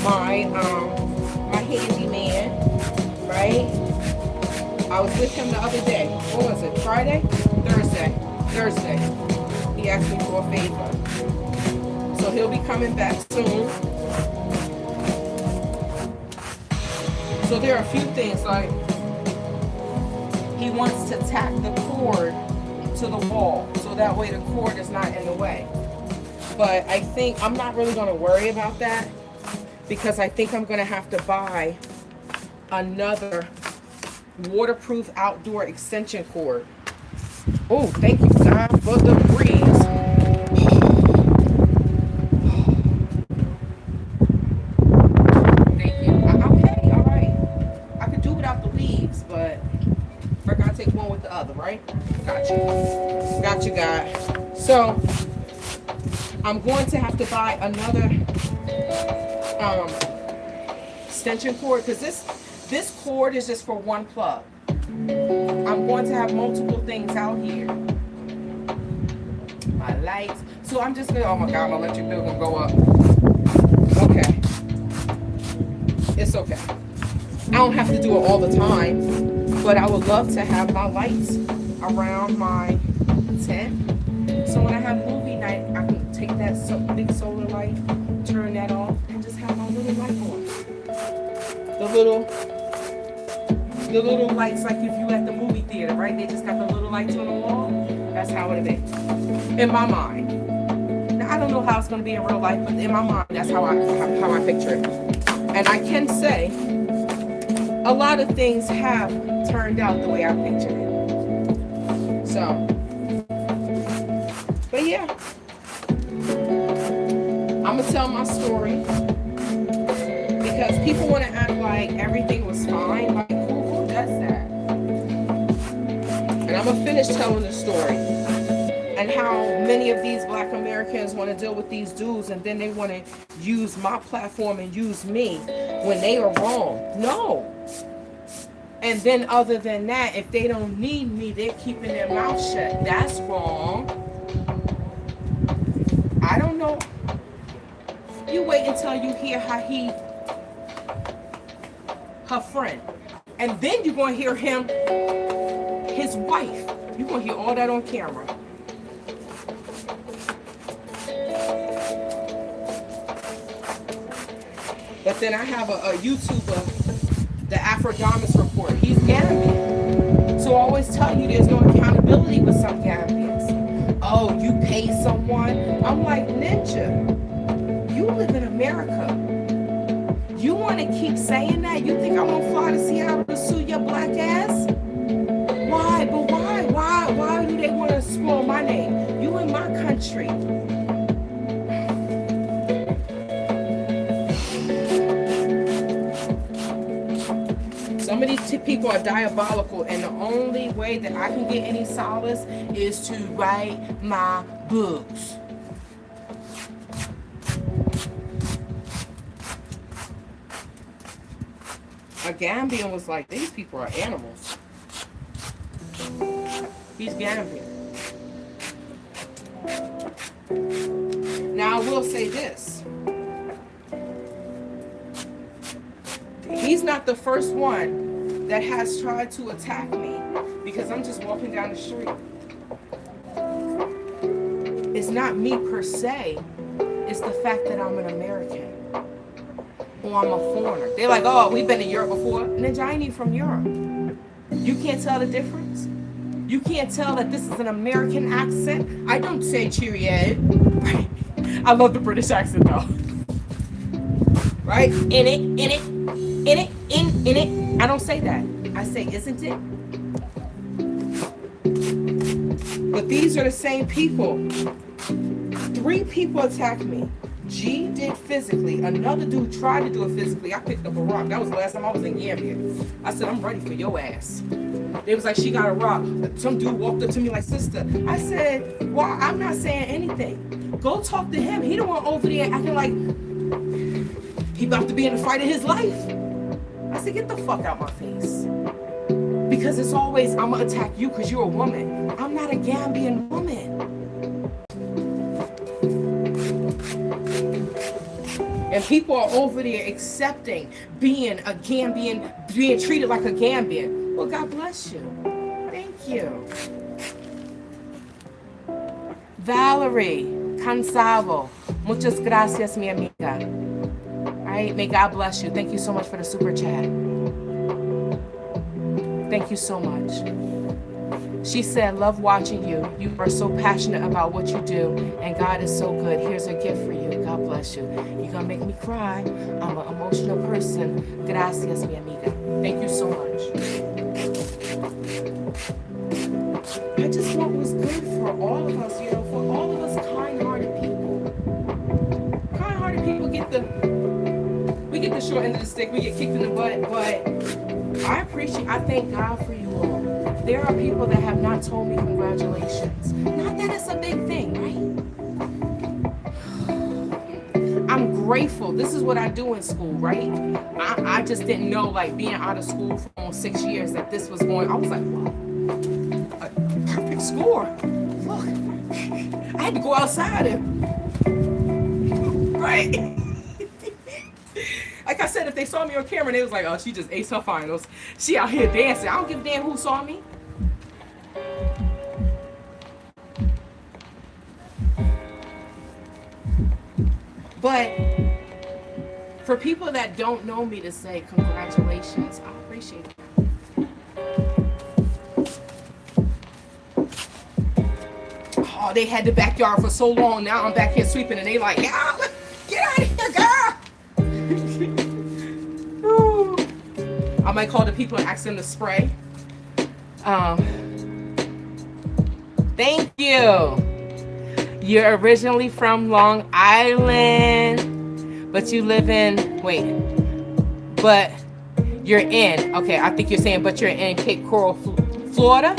my my handyman, right? I was with him the other day. What was it? Friday? Thursday. He asked me for a favor. So he'll be coming back soon. So there are a few things, like he wants to tack the cord to the wall so that way the cord is not in the way. But I think I'm not really going to worry about that because I think I'm going to have to buy another waterproof outdoor extension cord. Oh, thank you, God, for the breeze. Thank you. Okay, all right. I could do without the leaves, but I gotta take one with the other, right? Got you, God. So I'm going to have to buy another extension cord because this cord is just for one plug. I'm going to have multiple things out here. My lights. So I'm just gonna, oh my God, my electric bill gonna go up. Okay. It's okay. I don't have to do it all the time, but I would love to have my lights around my tent. So when I have movie night, I can take that big solar light, turn that off, and just have my little light on. The little lights, like if you at the movie theater, right? They just got the little lights on the wall. That's how it'll be, in my mind. Now I don't know how it's gonna be in real life, but in my mind, that's how I picture it. And I can say, a lot of things have turned out the way I pictured it. So, but yeah, I'm gonna tell my story because people want to act like everything was fine. Like, who does that? And I'm gonna finish telling the story and how many of these Black Americans want to deal with these dudes, and then they want to use my platform and use me when they are wrong. No. And then other than that, if they don't need me, they're keeping their mouth shut. That's wrong. I don't know. You wait until you hear how her friend. And then you're going to hear him, his wife. You're going to hear all that on camera. But But then I have a YouTuber, the Afrodamus Report. He's Gambian. So I always tell you there's no accountability with some Gambians. Oh, you pay someone? I'm like, Ninja, you live in America. You want to keep saying that? You think I'm going to fly to Seattle to sue your black ass? Why? But why? Why do they want to spoil my name? You in my country. Some of these people are diabolical, and the only way that I can get any solace is to write my books. A Gambian was like, these people are animals. He's Gambian. Now I will say this. He's not the first one that has tried to attack me because I'm just walking down the street. It's not me per se. It's the fact that I'm an American. Or I'm a foreigner. They're like, oh, we've been to Europe before. Ninja, I ain't even from Europe. You can't tell the difference? You can't tell that this is an American accent? I don't say cheerio. Right? I love the British accent though. Right? In it. I don't say that. I say, isn't it? But these are the same people. 3 people attacked me. G did physically. Another dude tried to do it physically. I picked up a rock. That was the last time I was in Gambia. I said, I'm ready for your ass. They was like, she got a rock. Some dude walked up to me like, sister. I said, well, I'm not saying anything. Go talk to him. He the one over there acting like he about to be in the fight of his life. I said, get the fuck out my face. Because it's always, I'm going to attack you because you're a woman. I'm not a Gambian woman. And people are over there accepting being a Gambian, being treated like a Gambian. Well, God bless you. Thank you. Valerie Cansavo. Muchas gracias, mi amiga. All right, may God bless you. Thank you so much for the super chat. Thank you so much. She said, love watching you. You are so passionate about what you do, and God is so good. Here's a gift for you. God bless you. You're going to make me cry. I'm an emotional person. Gracias, mi amiga. Thank you so much. I just want what's good for all of us, for all of us kind-hearted people. Kind-hearted people we get the short end of the stick, we get kicked in the butt, but I thank God for you all. There are people that have not told me congratulations. Not that it's a big thing, right? I'm grateful. This is what I do in school, right? I just didn't know, like, being out of school for almost 6 years, that this was going. I was like, wow, a perfect score. Look, I had to go outside and, right? Like I said, if they saw me on camera, they was like, oh, she just aced her finals. She out here dancing. I don't give a damn who saw me. But for people that don't know me to say congratulations, I appreciate it. Oh, they had the backyard for so long. Now I'm back here sweeping, and they like, yeah, get out of here, girl. I might call the people and ask them to spray. Thank you. You're originally from Long Island, but you live in, but you're in, okay, I think you're saying, but you're in Cape Coral, Florida?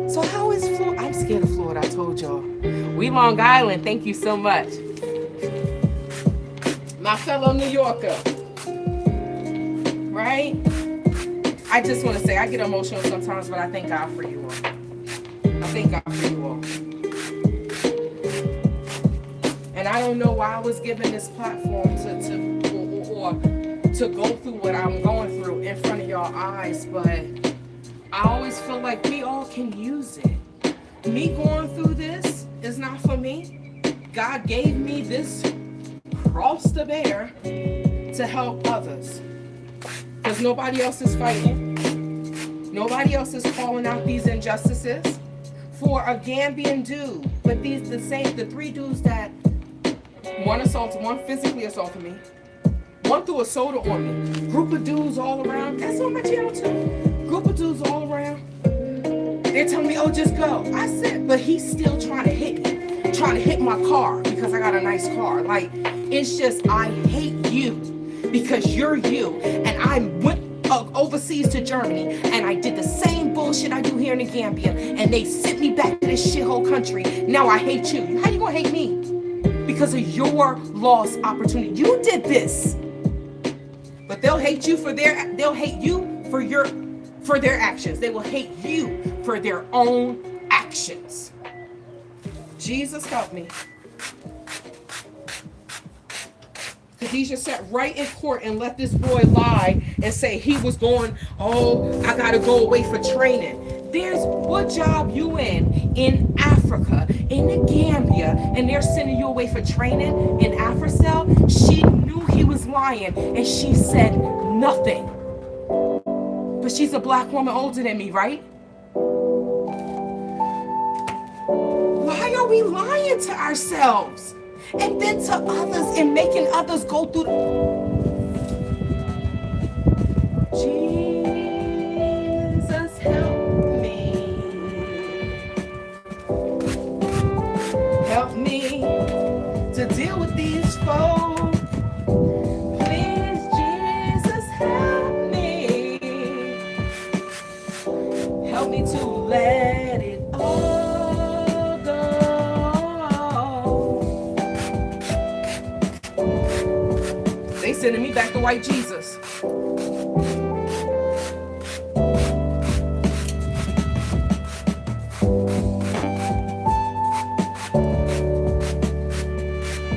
So how is Florida? I'm scared of Florida, I told y'all. We Long Island, thank you so much. My fellow New Yorker, right? I just want to say, I get emotional sometimes, but I thank God for you all. I thank God for you all. And I don't know why I was given this platform to go through what I'm going through in front of y'all eyes, but I always feel like we all can use it. Me going through this is not for me. God gave me this cross to bear to help others. Because nobody else is fighting. Nobody else is calling out these injustices for a Gambian dude. But the three dudes that one physically assaulted me, one threw a soda on me, group of dudes all around. That's on my channel too. Group of dudes all around. They're telling me, oh, just go. I said, but he's still trying to hit me. Trying to hit my car because I got a nice car. Like, it's just, I hate you because you're you. And I went overseas to Germany and I did the same bullshit I do here in the Gambia, and they sent me back to this shithole country. Now I hate you. How you gonna hate me? Because of your lost opportunity. You did this. But they'll hate you for their actions. They will hate you for their own actions. Jesus help me. Khadijah sat right in court and let this boy lie and say he was going, oh, I gotta go away for training. There's what job you in Africa, in the Gambia, and they're sending you away for training in Africell? She knew he was lying and she said nothing. But she's a black woman older than me, right? Why are we lying to ourselves and then to others and making others go through Jesus, help me. Help me to deal with these folks. Please, Jesus, help me. Help me to let it all go. They sending me back to white Jesus.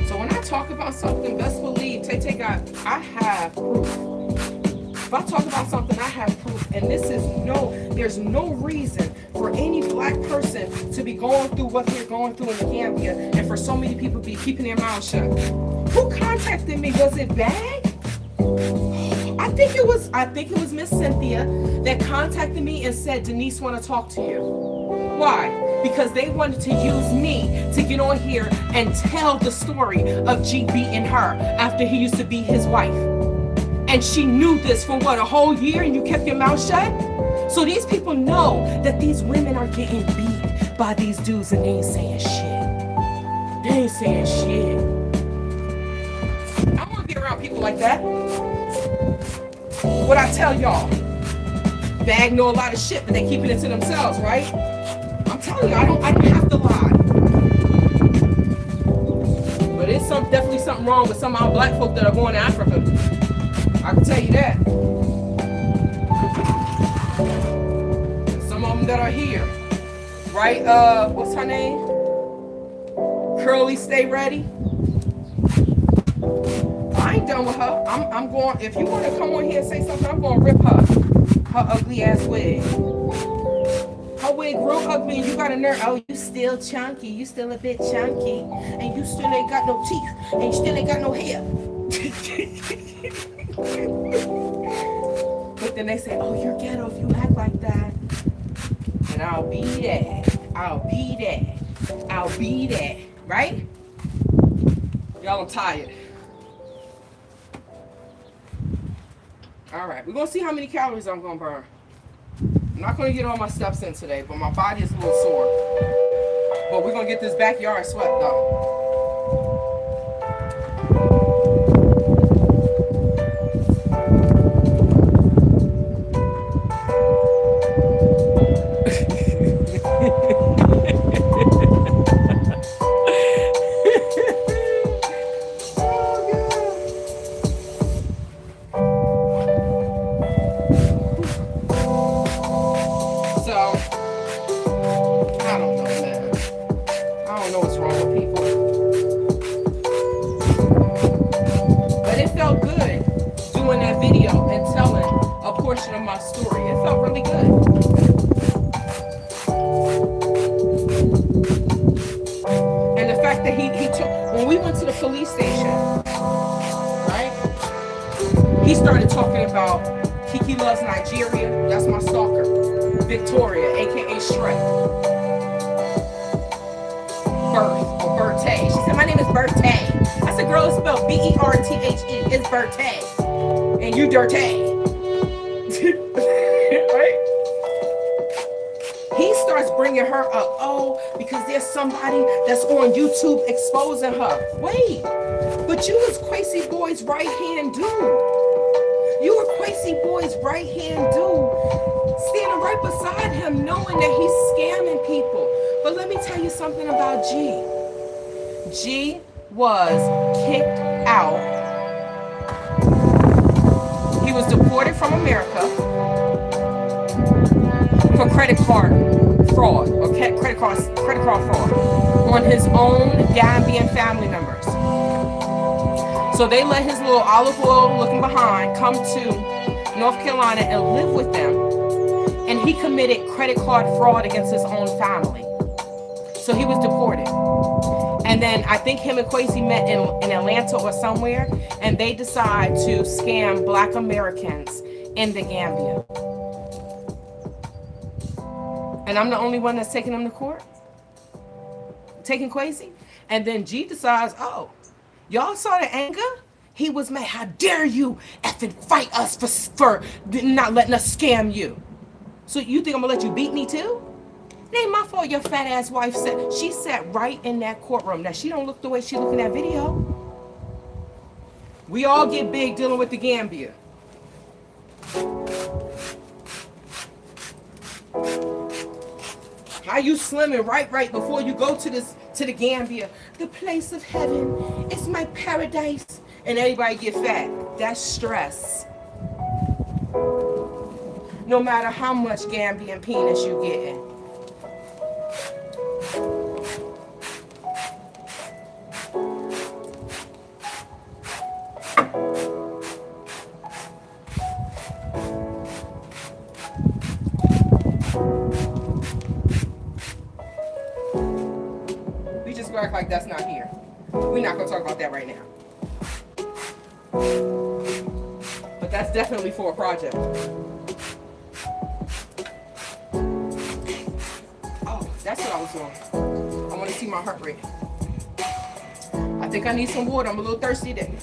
So when I talk about something, best believe TayTay I have proof. If I talk about something, I have proof. And there's no reason for any black person to be going through what they're going through in the Gambia and for so many people to be keeping their mouths shut. Who contacted me? Was it Bag? I think it was Miss Cynthia that contacted me and said, Denise want to talk to you. Why? Because they wanted to use me to get on here and tell the story of G beating her after he used to be his wife. And she knew this for what, a whole year, and you kept your mouth shut? So these people know that these women are getting beat by these dudes and they ain't saying shit. They ain't saying shit. I don't want to be around people like that. What I tell y'all, Bag know a lot of shit, but they keeping it to themselves, right? I'm telling you, I don't have to lie. But it's definitely something wrong with some of our black folk that are going to Africa. I can tell you that. Some of them that are here, right? What's her name? Curly, stay ready. I ain't done with her. I'm going. If you want to come on here and say something, I'm going to rip her ugly ass wig. Her wig real ugly, and you got a nerve. Oh, you still chunky. You still a bit chunky, and you still ain't got no teeth, and you still ain't got no hair. But then they say, oh, you're ghetto if you act like that. And I'll be that. I'll be that. I'll be that. Right? Y'all, I'm tired. All right, we're going to see how many calories I'm going to burn. I'm not going to get all my steps in today, but my body is a little sore. But we're going to get this backyard swept, though. Of my story. It felt really good. And the fact that he took, when we went to the police station, He started talking about Kiki loves Nigeria. That's my stalker. Victoria, aka Shrek. Berthay. She said, my name is Berthay. I said, girl, it's spelled Berthe. It's Berthay. And you dirty. Right? He starts bringing her up. Oh, because there's somebody that's on YouTube exposing her. Wait, but you was Quasi Boy's right-hand dude. You were Quasi Boy's right-hand dude, standing right beside him, knowing that he's scamming people. But let me tell you something about G. G was kicked out. He was deported from America for credit card fraud or credit card fraud on his own Gambian family members. So they let his little olive oil looking behind come to North Carolina and live with them, and he committed credit card fraud against his own family. So he was deported. And then I think him and Quasi met in Atlanta or somewhere, and they decide to scam Black Americans in the Gambia. And I'm the only one that's taking him to court? Taking Quasi? And then G decides, oh, y'all saw the anger? He was mad. How dare you effing fight us for not letting us scam you? So you think I'm gonna let you beat me too? It ain't my fault your fat ass wife said. She sat right in that courtroom. Now she don't look the way she look in that video. We all get big dealing with the Gambia. How you slimming right before you go to the Gambia, the place of heaven. It's my paradise. And everybody get fat. That's stress. No matter how much Gambian penis you getting. We just act like that's not here. We're not gonna talk about that right now. But that's definitely for a project. Oh, that's what I was doing. I want to see my heart rate. I think I need some water. I'm a little thirsty today.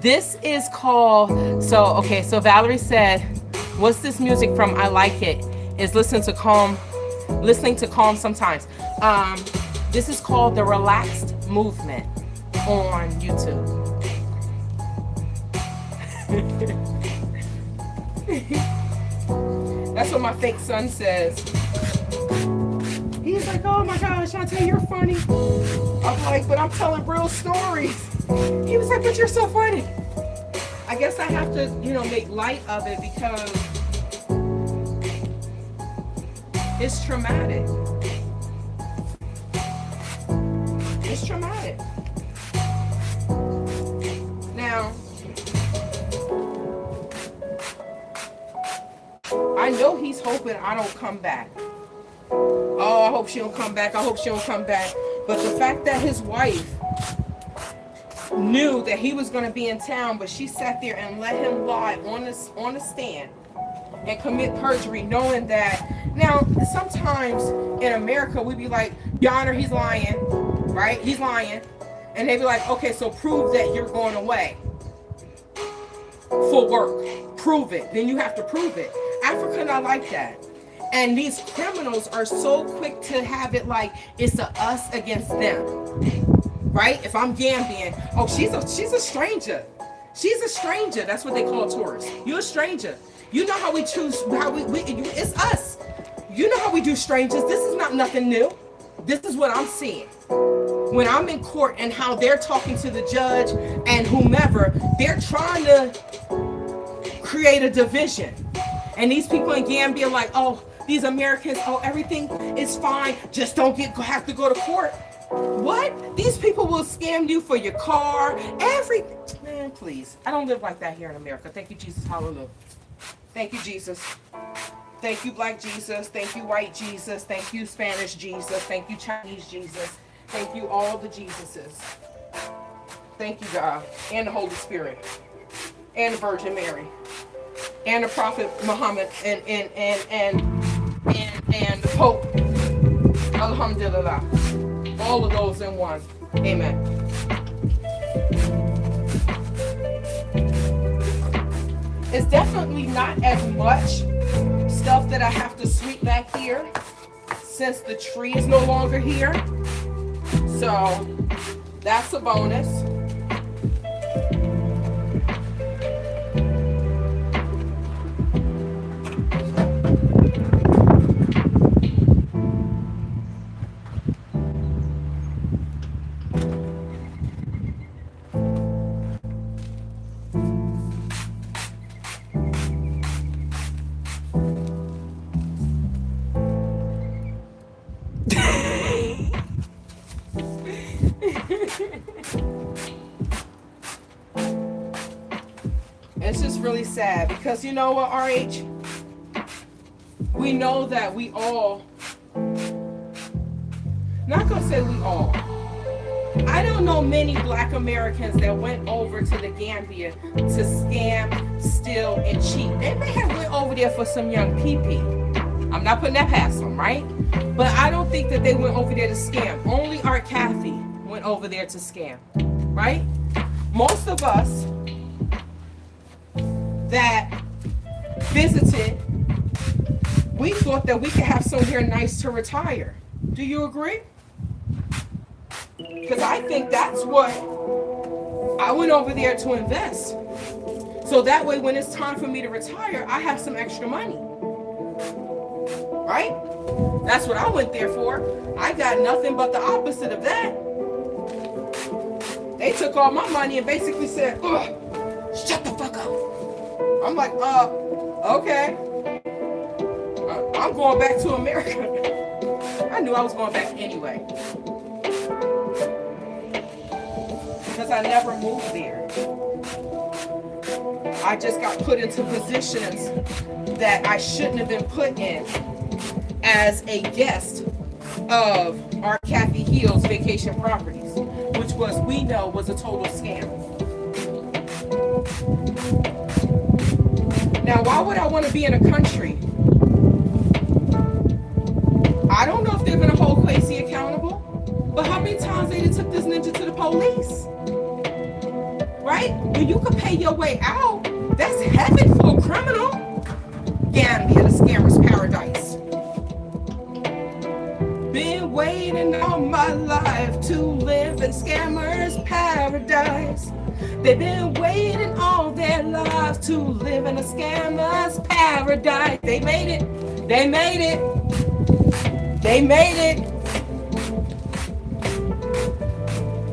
This is called, so Valerie said, what's this music from? I like it. Is listening to calm sometimes. This is called the Relaxed Movement on YouTube. That's what my fake son says. He's like, oh my gosh, Shantae, you're funny. I'm like, but I'm telling real stories. He was like, but you're so funny. I guess I have to, make light of it because it's traumatic. It's traumatic. Now, I know he's hoping I don't come back. Oh, I hope she don't come back. I hope she don't come back. But the fact that his wife knew that he was going to be in town, but she sat there and let him lie on the stand and commit perjury, knowing that. Now, sometimes in America, we'd be like, Your Honor, he's lying. Right? He's lying. And they'd be like, okay, so prove that you're going away for work. Prove it. Then you have to prove it. Africa not like that. And these criminals are so quick to have it like it's a us against them. Right? If I'm Gambian, oh, she's a stranger. She's a stranger. That's what they call tourists. You're a stranger. You know how we choose, it's us. You know how we do strangers. This is not nothing new. This is what I'm seeing. When I'm in court and how they're talking to the judge and whomever, they're trying to create a division. And these people in Gambia are like, oh, these Americans, oh, everything is fine. Just don't have to go to court. What? These people will scam you for your car, everything. Man, please. I don't live like that here in America. Thank you, Jesus. Hallelujah. Thank you, Jesus. Thank you, Black Jesus. Thank you, White Jesus. Thank you, Spanish Jesus. Thank you, Chinese Jesus. Thank you, all the Jesuses. Thank you, God, and the Holy Spirit, and the Virgin Mary, and the Prophet Muhammad, and the Pope. Alhamdulillah. All of those in one. Amen. It's definitely not as much stuff that I have to sweep back here since the tree is no longer here. So that's a bonus. It's just really sad because you know what, RH? We know that we all, not gonna say we all, I don't know many Black Americans that went over to the Gambia to scam, steal, and cheat. They may have went over there for some young PP. I'm not putting that past them, right? But I don't think that they went over there to scam. Only Art Kathy went over there to scam, right? Most of us that visited, we thought that we could have somewhere nice to retire. Do you agree? Because I think that's what I went over there to invest. So that way, when it's time for me to retire, I have some extra money. Right? That's what I went there for. I got nothing but the opposite of that. They took all my money and basically said, shut the fuck up. I'm like, okay. I'm going back to America. I knew I was going back anyway. Because I never moved there. I just got put into positions that I shouldn't have been put in as a guest of our Kathy Hill's Vacation Properties, which we know was a total scam. Now, why would I want to be in a country? I don't know if they're going to hold Quasi accountable, but how many times they took this ninja to the police? Right? When you can pay your way out, that's heaven for a criminal. Gambia, the scammer's paradise. Been waiting all my life to live in scammers' paradise. They've been waiting all their lives to live in a scammer's paradise. They made it. They made it. They made it.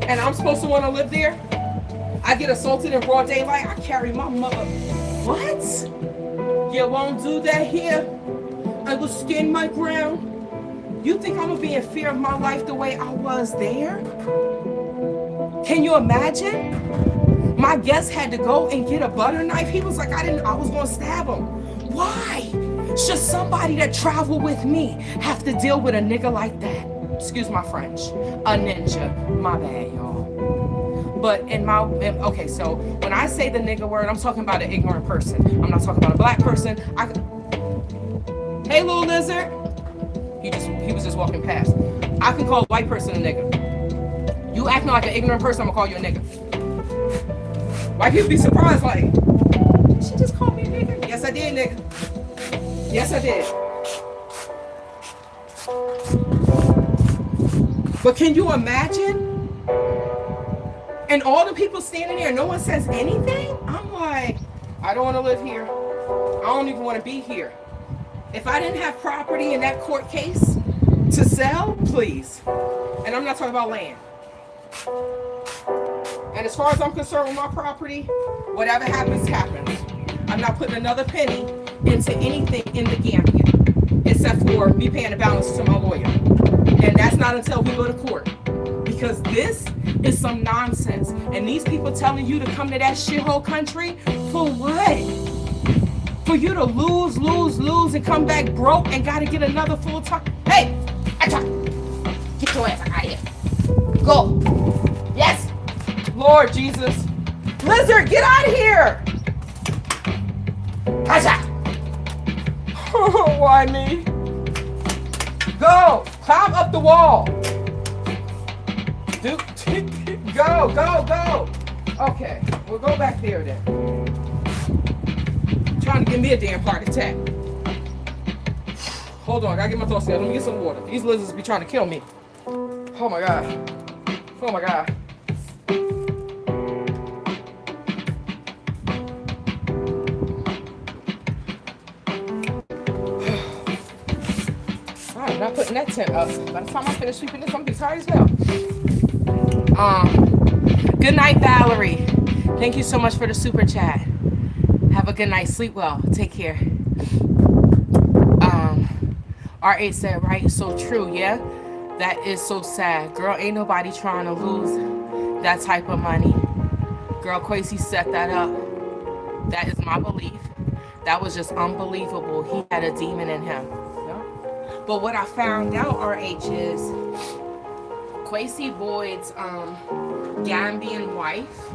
And I'm supposed to want to live there? I get assaulted in broad daylight. I carry my mother. What? You won't do that here. I will stand my ground. You think I'm gonna be in fear of my life the way I was there? Can you imagine? My guest had to go and get a butter knife. He was like, I was gonna stab him. Why? Should somebody that traveled with me have to deal with a nigga like that? Excuse my French. A ninja. My bad, y'all. But okay, so when I say the nigga word, I'm talking about an ignorant person. I'm not talking about a black person. Hey, little lizard. He was just walking past. I can call a white person a nigga. You acting like an ignorant person, I'm gonna call you a nigga. White people be surprised, like, she just called me a nigga? Yes, I did, nigga. Yes, I did. But can you imagine? And all the people standing there, no one says anything? I'm like, I don't want to live here. I don't even want to be here. If I didn't have property in that court case to sell, please. And I'm not talking about land. And as far as I'm concerned with my property, whatever happens, happens. I'm not putting another penny into anything in the Gambia, except for me paying the balance to my lawyer. And that's not until we go to court. Because this is some nonsense. And these people telling you to come to that shithole country, for what? For you to lose, and come back broke and gotta get another full time. Hey, get your ass out of here. Go. Yes. Lord Jesus. Lizard, get out of here. Why me? Go. Climb up the wall. Go, go, go. Okay, we'll go back there then. Trying to give me a damn heart attack. Hold on, I gotta get my thoughts together. Let me get some water. These lizards be trying to kill me. Oh my God. Oh my God. I'm not putting that tent up. By the time I finish sweeping this, I'm gonna be tired as hell. Good night, Valerie. Thank you so much for the super chat. Have a good night. Sleep well. Take care. R8 said, right, it's so true, yeah? That is so sad. Girl, ain't nobody trying to lose that type of money. Girl, Quasi set that up. That is my belief. That was just unbelievable. He had a demon in him. Yeah? But what I found out, RH, is Quasi Boyd's Gambian wife,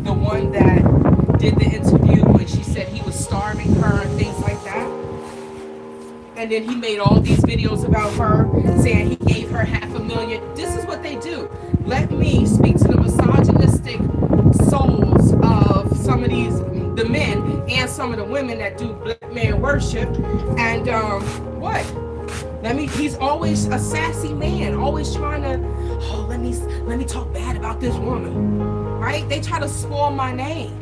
the one that did the interview when she said he was starving her and things like that. And then he made all these videos about her saying he gave her $500,000. This is what they do. Let me speak to the misogynistic souls of some of the men and some of the women that do black man worship. And what? He's always a sassy man, always trying to, oh, let me talk bad about this woman, right? They try to spoil my name.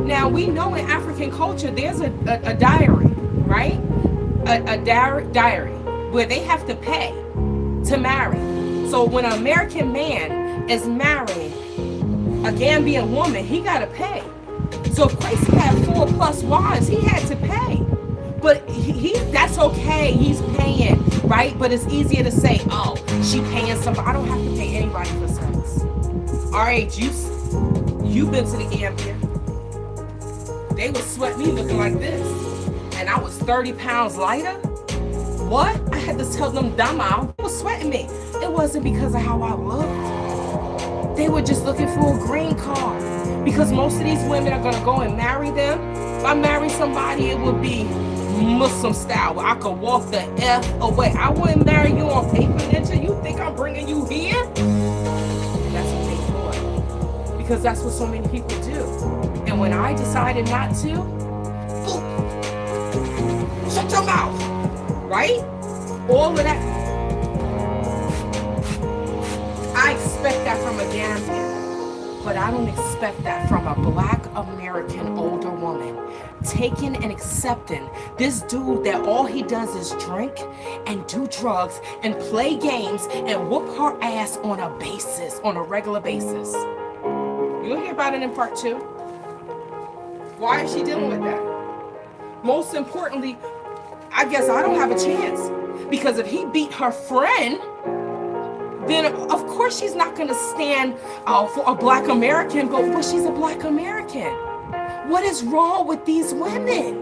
Now, we know in African culture, there's a diary, right? A diary where they have to pay to marry. So when an American man is marrying a Gambian woman, he got to pay. So if Quasi had 4+ wives, he had to pay. But that's okay, he's paying, right? But it's easier to say, oh, she paying somebody. I don't have to pay anybody for sex. All right, you've been to the Gambia. They would sweat me looking like this. And I was 30 pounds lighter? What? I had to tell them Dama was sweating me. It wasn't because of how I looked. They were just looking for a green card. Because most of these women are gonna go and marry them. If I marry somebody, it would be Muslim style, where I could walk the F away. I wouldn't marry you on paper, ninja. You think I'm bringing you here? And that's what they thought. Because that's what so many people do. And when I decided not to, shut your mouth, right? All of that. I expect that from a Gambian, but I don't expect that from a black American older woman. Taking and accepting this dude that all he does is drink and do drugs and play games and whoop her ass on a regular basis. You'll hear about it in part 2. Why is she dealing with that? Most importantly, I guess I don't have a chance, because if he beat her friend, then of course she's not going to stand for a black American, but she's a black American. What is wrong with these women?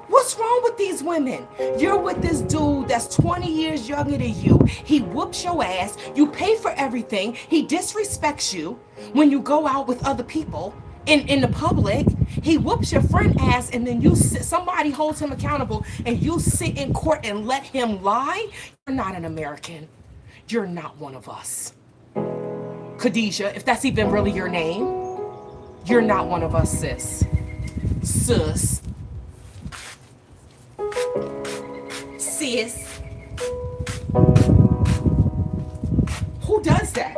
What's wrong with these women? You're with this dude that's 20 years younger than you. He whoops your ass. You pay for everything. He disrespects you when you go out with other people in the public. He whoops your friend ass, and then somebody holds him accountable, and you sit in court and let him lie. You're not an American. You're not one of us. Khadijah, if that's even really your name, you're not one of us, sis. Sis. Who does that?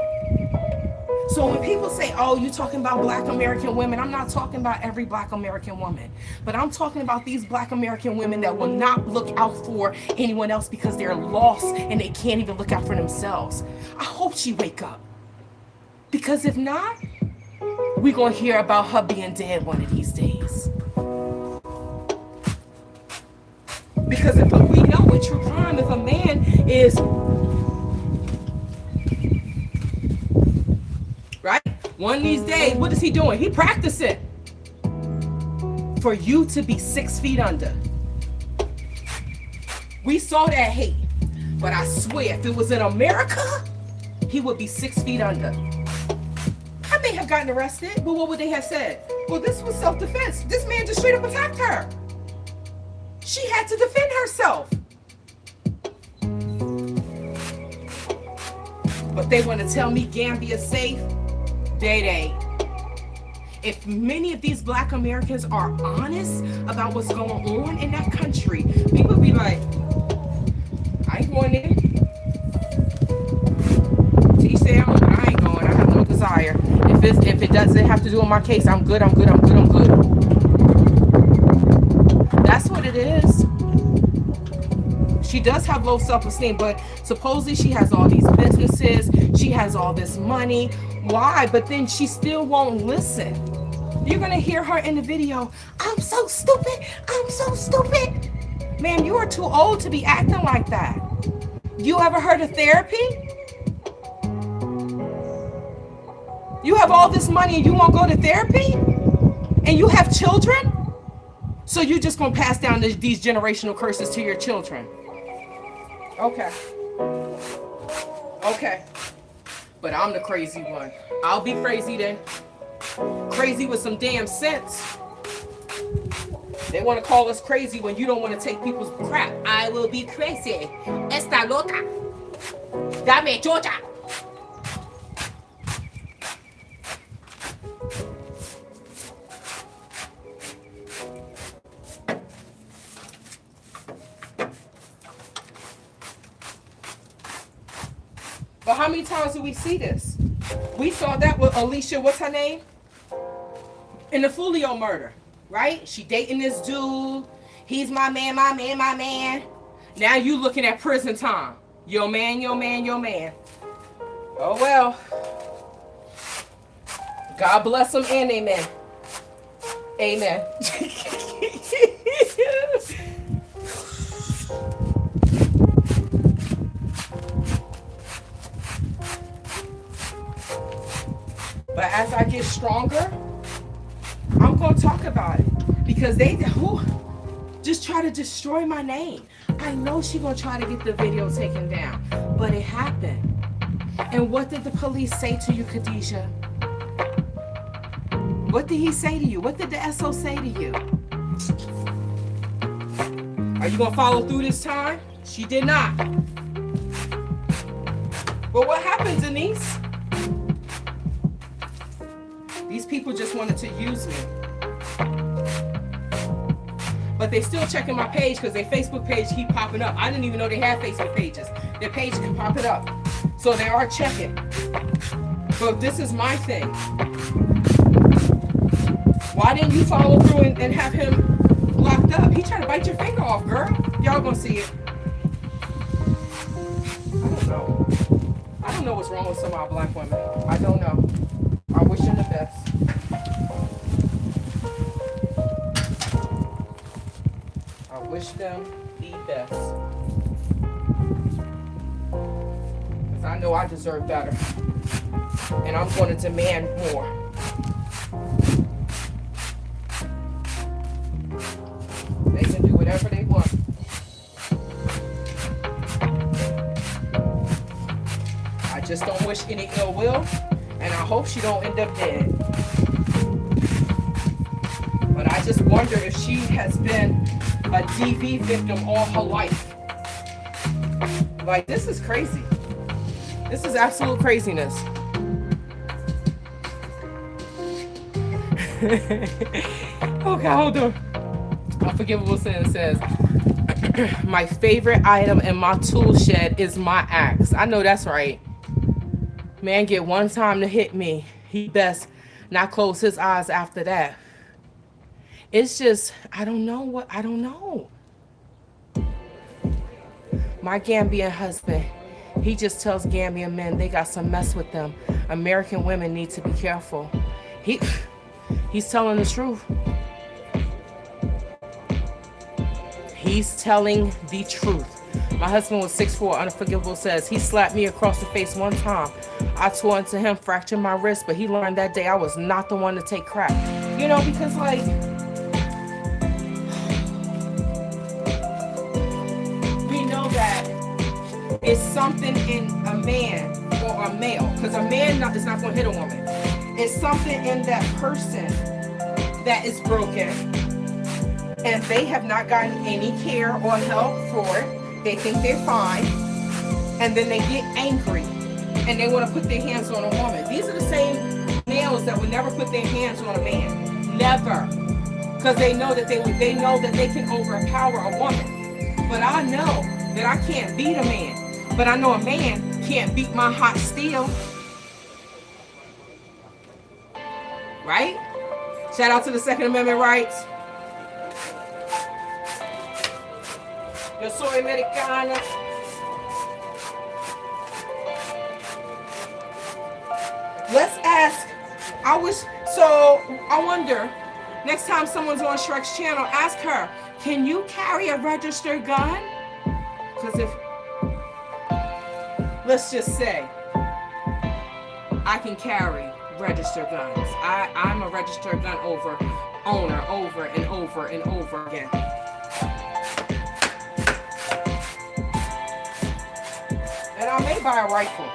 So when people say, oh, you're talking about black American women, I'm not talking about every black American woman, but I'm talking about these black American women that will not look out for anyone else because they're lost and they can't even look out for themselves. I hope she wake up, because if not, we're going to hear about her being dead one of these days. Because if we know with true crime, if a man is, right, one of these days, what is he doing? He practicing for you to be 6 feet under. We saw that hate. But I swear, if it was in America, he would be 6 feet under. I may have gotten arrested, but what would they have said? Well, this was self-defense. This man just straight up attacked her. She had to defend herself. But they want to tell me Gambia's safe? TayTay. If many of these Black Americans are honest about what's going on in that country, people be like, I ain't going there. Teach their own, but I ain't going. I have no desire. If it doesn't have to do with my case, I'm good. That's what it is. She does have low self-esteem, but supposedly she has all these businesses. She has all this money. Why? But then she still won't listen. You're gonna hear her in the video. I'm so stupid. I'm so stupid. Man, you are too old to be acting like that. You ever heard of therapy? You have all this money and you won't go to therapy? And you have children? So you're just gonna pass down these generational curses to your children. Okay. But I'm the crazy one. I'll be crazy then. Crazy with some damn sense. They want to call us crazy when you don't want to take people's crap. I will be crazy. Esta loca. Dame chocha. But how many times do we see this? We saw that with Alicia, what's her name? In the Fulio murder, right? She dating this dude. He's my man. Now you looking at prison time. Your man. Oh well. God bless him and amen. Amen. But as I get stronger, I'm going to talk about it. Because they just try to destroy my name. I know she's going to try to get the video taken down. But it happened. And what did the police say to you, Khadijah? What did he say to you? What did the SO say to you? Are you going to follow through this time? She did not. But what happened, Denise? These people just wanted to use me. But they still checking my page because their Facebook page keep popping up. I didn't even know they had Facebook pages. Their page can pop it up. So they are checking. But this is my thing. Why didn't you follow through and have him locked up? He trying to bite your finger off, girl. Y'all gonna see it. I don't know what's wrong with some of our Black women. I don't know. I wish them the best. I wish them the best. Because I know I deserve better. And I'm going to demand more. They can do whatever they want. I just don't wish any ill will. And I hope she don't end up dead. But I just wonder if she has been a DV victim all her life. Like, this is crazy. This is absolute craziness. Okay, hold on. Unforgivable Sin says, my favorite item in my tool shed is my axe. I know that's right. Man get one time to hit me. He best not close his eyes after that. It's just, I don't know. My Gambian husband, he just tells Gambian men they got some mess with them. American women need to be careful. He's telling the truth. He's telling the truth. My husband was 6'4", Unforgivable says, he slapped me across the face one time. I tore into him, fractured my wrist, but he learned that day I was not the one to take crap. You know, because like, we know that something in a man or a male, because a man is not going to hit a woman. It's something in that person that is broken, and they have not gotten any care or help for it. They think they're fine, and then they get angry, and they want to put their hands on a woman. These are the same males that would never put their hands on a man, never, because they know that they know that they can overpower a woman. But I know that I can't beat a man, but I know a man can't beat my hot steel. Right? Shout out to the Second Amendment rights. Yo soy americana. Let's ask. I wonder, next time someone's on Shrek's channel, ask her, can you carry a registered gun? Because let's just say, I can carry registered guns. I'm a registered gun owner over and over and over again. And I may buy a rifle.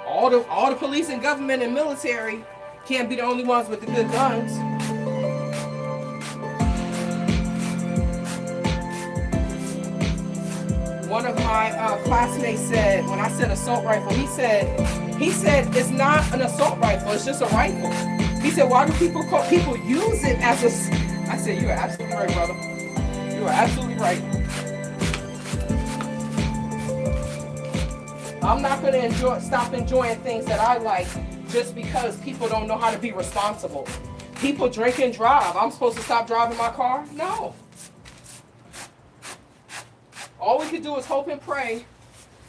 All the police and government and military can't be the only ones with the good guns. One of my classmates said, when I said assault rifle, he said it's not an assault rifle, it's just a rifle. He said, why do people use it as a... I said, you are absolutely right, brother. You are absolutely right. I'm not going to stop enjoying things that I like just because people don't know how to be responsible. People drink and drive. I'm supposed to stop driving my car? No. All we can do is hope and pray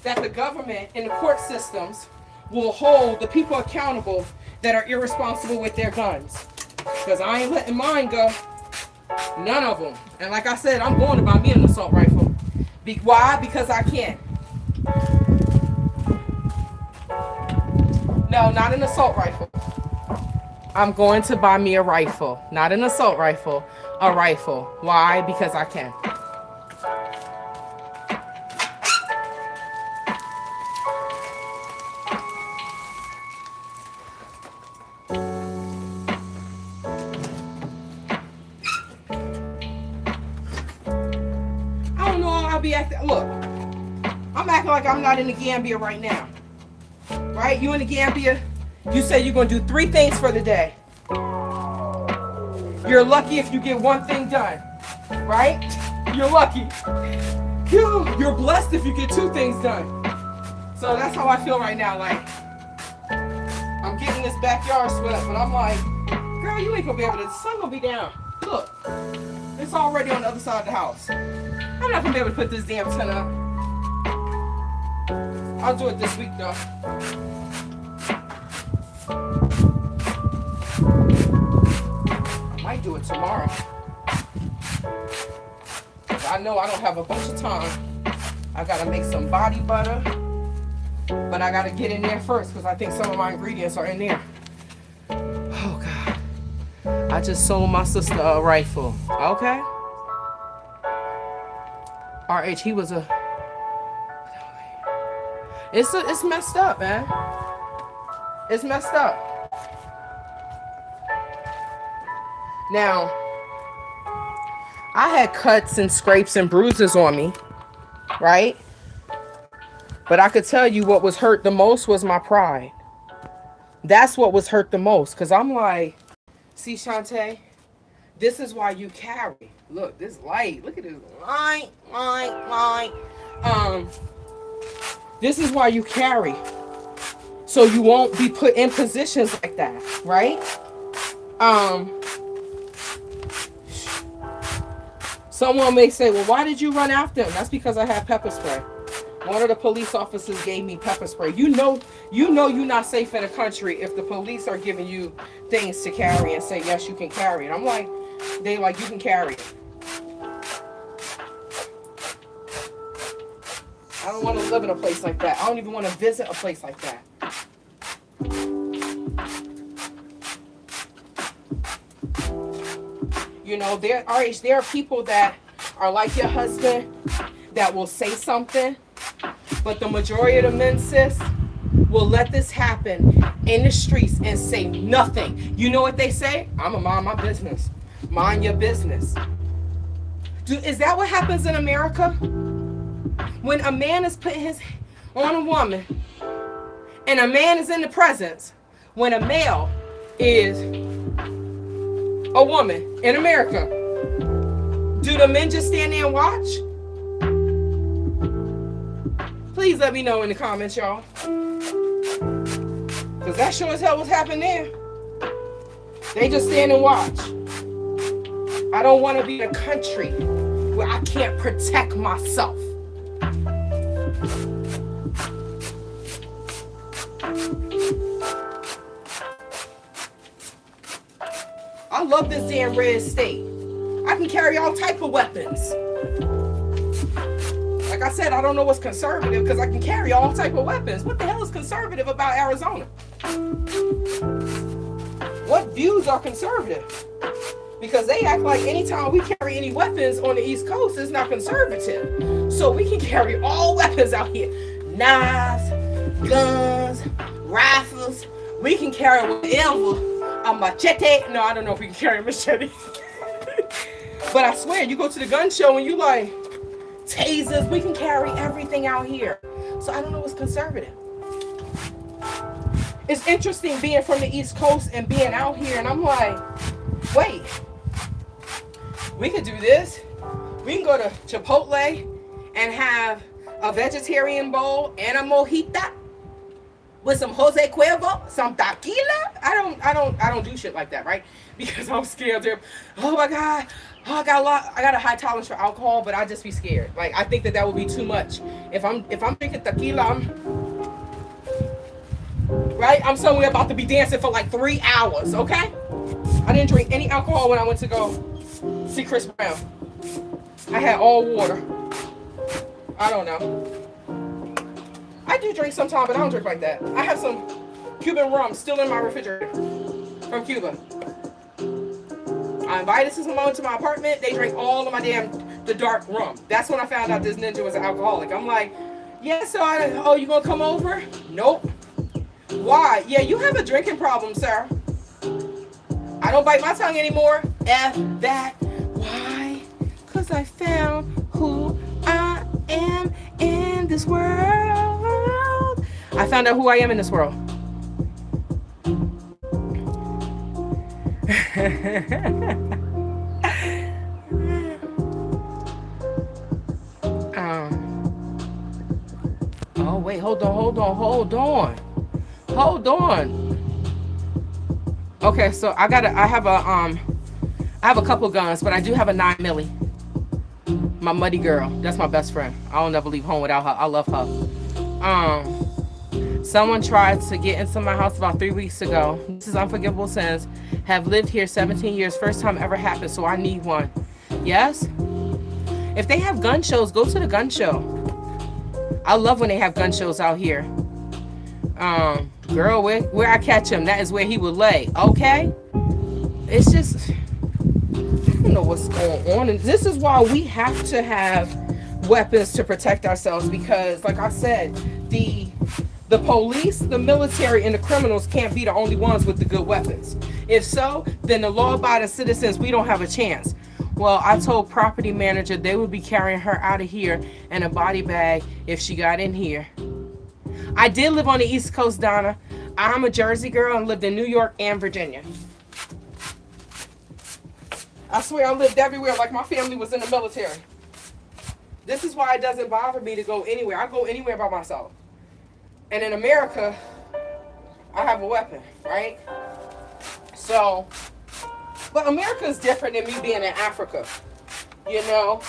that the government and the court systems will hold the people accountable that are irresponsible with their guns. Because I ain't letting mine go. None of them. And like I said, I'm going to buy me an assault rifle. Why? Because I can. No, not an assault rifle. I'm going to buy me a rifle. Not an assault rifle, a rifle. Why? Because I can. I don't know how I'll be acting. Look, I'm acting like I'm not in the Gambia right now. Right? You in the Gambia, you say you're going to do 3 things for the day. You're lucky if you get 1 thing done. Right? You're lucky. You're blessed if you get 2 things done. So that's how I feel right now. Like, I'm getting this backyard swept, but I'm like, girl, you ain't going to be able to, the sun going to be down. Look, it's already on the other side of the house. I'm not going to be able to put this damn tent up. I'll do it this week though. I might do it tomorrow. Cause I know I don't have a bunch of time. I gotta make some body butter. But I gotta get in there first because I think some of my ingredients are in there. Oh God. I just sold my sister a rifle. Okay. RH, he was a... It's messed up, man. It's messed up. Now, I had cuts and scrapes and bruises on me, right? But I could tell you what was hurt the most was my pride. That's what was hurt the most. Because I'm like, see, Shantae, this is why you carry. Look, this light. Look at this light. This is why you carry. So you won't be put in positions like that, right? Someone may say, well, why did you run after him? That's because I had pepper spray. One of the police officers gave me pepper spray. You know you're not safe in the country if the police are giving you things to carry and say, yes, you can carry it. I'm like, they like, you can carry it. I don't want to live in a place like that. I don't even want to visit a place like that. You know, there are people that are like your husband that will say something But the majority of the men, sis, will let this happen in the streets and say nothing. You know what they say? I'ma mind my business. Mind your business. Is that what happens in America? When a man is putting his on a woman and a man is in the presence, when a male is a woman in America, do the men just stand there and watch? Please let me know in the comments, y'all. Because that sure as hell was happening there. They just stand and watch. I don't want to be in a country where I can't protect myself. I love this damn red state. I can carry all type of weapons. Like I said, I don't know what's conservative because I can carry all type of weapons. What the hell is conservative about Arizona? What views are conservative? Because they act like anytime we carry any weapons on the East Coast, it's not conservative. So we can carry all weapons out here. Knives, guns, rifles. We can carry whatever. A machete. No, I don't know if we can carry a machete. But I swear, you go to the gun show and you like, tasers, we can carry everything out here. So I don't know what's conservative. It's interesting being from the East Coast and being out here, and I'm like, wait, we could do this. We can go to Chipotle and have a vegetarian bowl and a mojita with some Jose Cuervo, some tequila. I don't do shit like that, right? Because I'm scared. Oh my God. Oh, I got a high tolerance for alcohol, but I just be scared. Like, I think that would be too much. If I'm drinking tequila, I'm somewhere about to be dancing for like 3 hours, okay? I didn't drink any alcohol when I went to go see Chris Brown. I had all water. I don't know. I do drink sometimes, but I don't drink like that. I have some Cuban rum still in my refrigerator from Cuba. I invited someone to my apartment. They drank all of my the dark rum. That's when I found out this ninja was an alcoholic. I'm like, yeah, so you gonna come over? Nope. Why? Yeah, you have a drinking problem, sir. I don't bite my tongue anymore. F that. Why? Because I found who I am in this world. I found out who I am in this world. Oh wait, hold on. Okay, so I have a couple guns, but I do have a 9 milli. My muddy girl, that's my best friend. I'll never leave home without her. I love her. Someone tried to get into my house about 3 weeks ago. This is unforgivable sins. Have lived here 17 years. First time ever happened, so I need one. Yes? If they have gun shows, go to the gun show. I love when they have gun shows out here. Girl, where I catch him, that is where he would lay. Okay? It's just, I don't know what's going on. And this is why we have to have weapons to protect ourselves, because, like I said, the police, the military, and the criminals can't be the only ones with the good weapons. If so, then the law-abiding citizens, we don't have a chance. Well, I told property manager they would be carrying her out of here in a body bag if she got in here. I did live on the East Coast, Donna. I'm a Jersey girl and lived in New York and Virginia. I swear I lived everywhere like my family was in the military. This is why it doesn't bother me to go anywhere. I go anywhere by myself. And in America, I have a weapon, right? So, but America is different than me being in Africa, you know?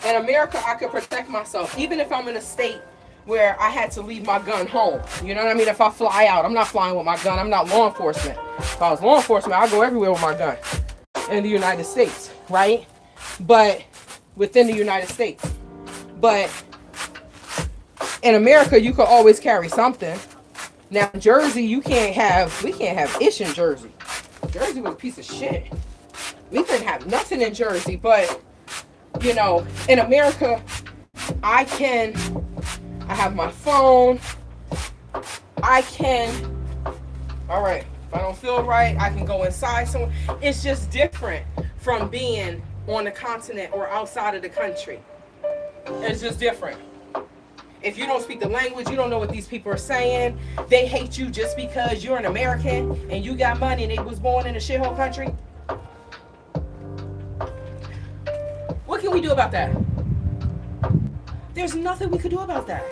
In America, I could protect myself, even if I'm in a state where I had to leave my gun home. You know what I mean? If I fly out, I'm not flying with my gun. I'm not law enforcement. If I was law enforcement, I'd go everywhere with my gun in the United States, right? But within the United States. But in America, you could always carry something. Now, in Jersey, we can't have ish in Jersey. Jersey was a piece of shit. We couldn't have nothing in Jersey, but, you know, in America, I have my phone. All right, if I don't feel right, I can go inside somewhere. It's just different from being on the continent or outside of the country. It's just different. If you don't speak the language, you don't know what these people are saying. They hate you just because you're an American and you got money and they was born in a shithole country. What can we do about that? There's nothing we could do about that.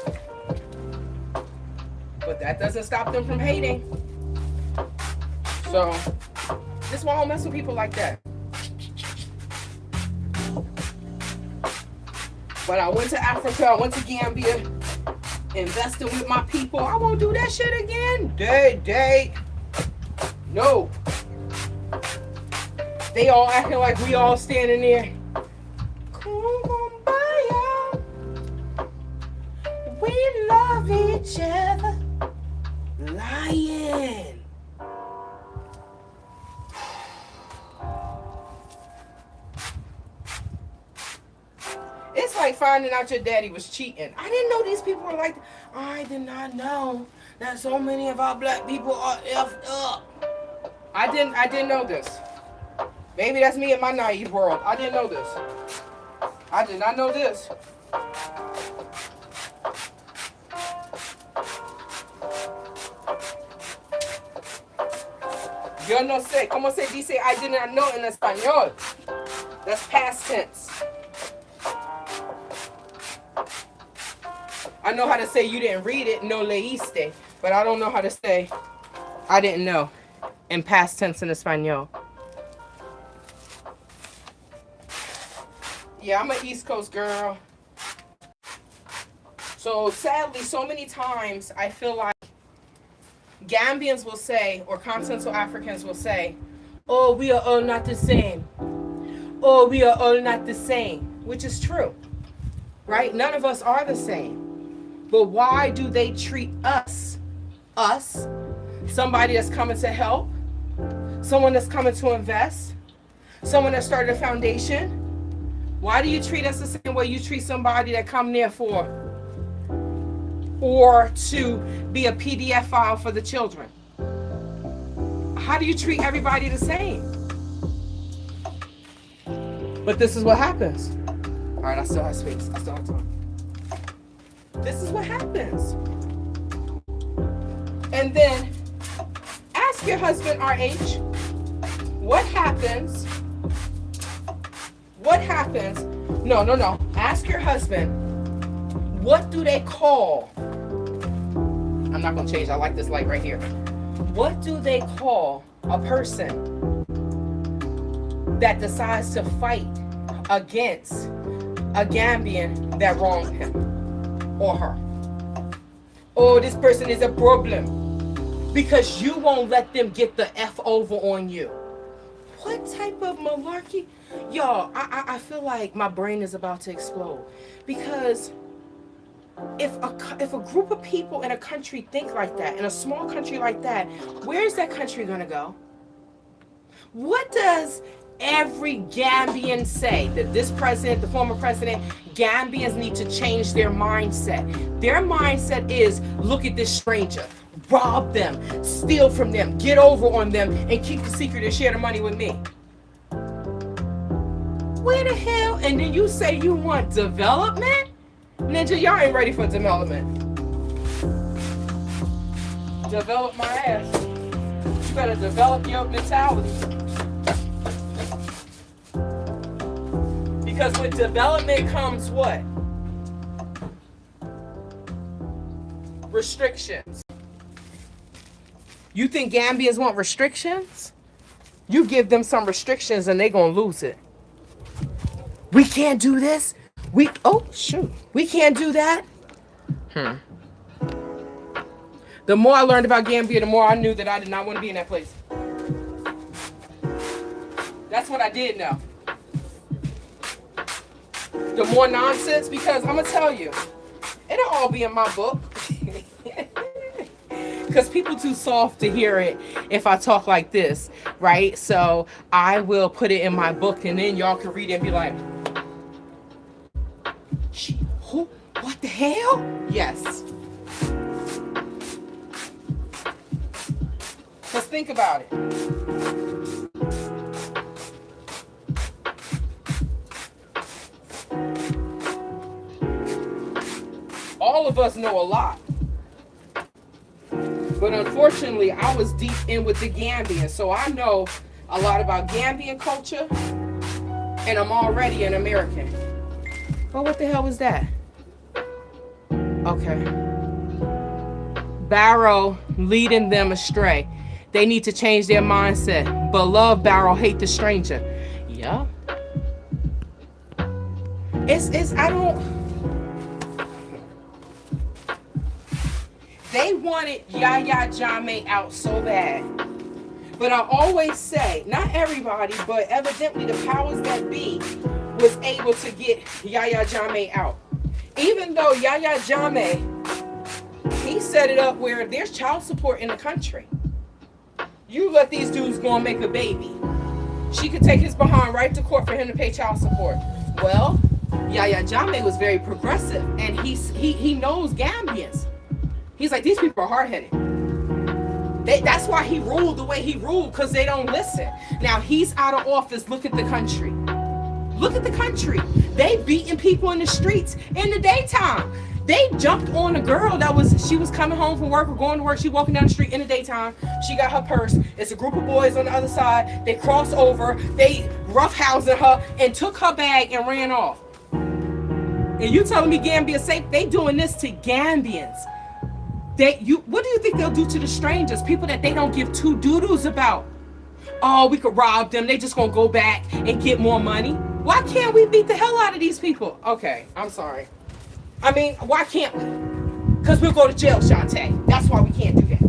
But that doesn't stop them from hating. So, this is why I don't mess with people like that. But I went to Africa, I went to Gambia, invested with my people. I won't do that shit again. No. They all acting like we all standing there. Kumbaya. We love each other. Lying. It's like finding out your daddy was cheating. I didn't know these people were like that. I did not know that so many of our black people are effed up. I didn't know this. Maybe that's me in my naive world. I didn't know this. I did not know this. Yo no sé. ¿Cómo se dice I did not know in español? That's past tense. I know how to say you didn't read it, no leíste, but I don't know how to say I didn't know in past tense in español. Yeah, I'm an East Coast girl. So sadly, so many times I feel like Gambians will say, or continental Africans will say, oh, we are all not the same. Oh, we are all not the same, which is true, right? None of us are the same. But why do they treat us, somebody that's coming to help, someone that's coming to invest, someone that started a foundation? Why do you treat us the same way you treat somebody that come there for, or to be a PDF file for the children? How do you treat everybody the same? But this is what happens. All right, I still have space. I still have time. This is what happens. And then ask your husband, RH, what happens? What happens? No. Ask your husband, what do they call? I'm not going to change. I like this light right here. What do they call a person that decides to fight against a Gambian that wronged him or her? Oh, this person is a problem because you won't let them get the F over on you. What type of malarkey? Y'all, I feel like my brain is about to explode, because if a group of people in a country think like that, in a small country like that, where is that country gonna go? What does every Gambian say? That this president, the former president, Gambians need to change their mindset. Their mindset is, look at this stranger, rob them, steal from them, get over on them, and keep the secret and share the money with me. Where the hell? And then you say you want development? Ninja, y'all ain't ready for development. Develop my ass. You better develop your mentality. Because with development comes what? Restrictions. You think Gambians want restrictions? You give them some restrictions and they gonna lose it. We can't do this. We can't do that. The more I learned about Gambia, the more I knew that I did not want to be in that place. That's what I did know. The more nonsense, because I'm gonna tell you, it'll all be in my book. Because people too soft to hear it if I talk like this, right? So I will put it in my book, and then y'all can read it and be like, who? hell? Yes. Let's think about it. All of us know a lot. But unfortunately, I was deep in with the Gambian, so I know a lot about Gambian culture, and I'm already an American. But what the hell was that? Okay. Barrow leading them astray. They need to change their mindset. Beloved Barrow, hate the stranger. Yeah. I don't... They wanted Yaya Jammeh out so bad. But I always say, not everybody, but evidently the powers that be was able to get Yaya Jammeh out. Even though Yaya Jammeh, he set it up where there's child support in the country. You let these dudes go and make a baby. She could take his behind right to court for him to pay child support. Well, Yaya Jammeh was very progressive, and he knows Gambians. He's like, these people are hard-headed. That's why he ruled the way he ruled, because they don't listen. Now, he's out of office. Look at the country. Look at the country. They beating people in the streets in the daytime. They jumped on a girl she was coming home from work or going to work. She walking down the street in the daytime. She got her purse. It's a group of boys on the other side. They crossed over. They roughhousing her and took her bag and ran off. And you telling me Gambia safe? They doing this to Gambians. What do you think they'll do to the strangers? People that they don't give two doo-doos about. Oh, we could rob them. They just gonna go back and get more money. Why can't we beat the hell out of these people? Okay, I'm sorry. I mean, why can't we? Because we'll go to jail, Shantae. That's why we can't do that.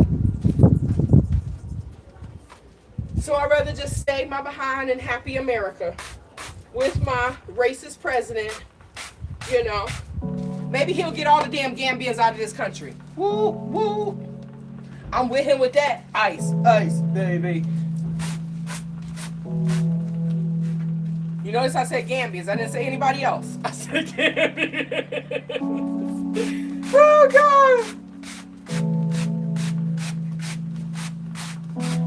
So I'd rather just stay my behind in happy America with my racist president, you know. Maybe he'll get all the damn Gambians out of this country. Woo, woo. I'm with him with that. Ice, baby. You notice I said Gambians. I didn't say anybody else. I said Gambians. Oh, God.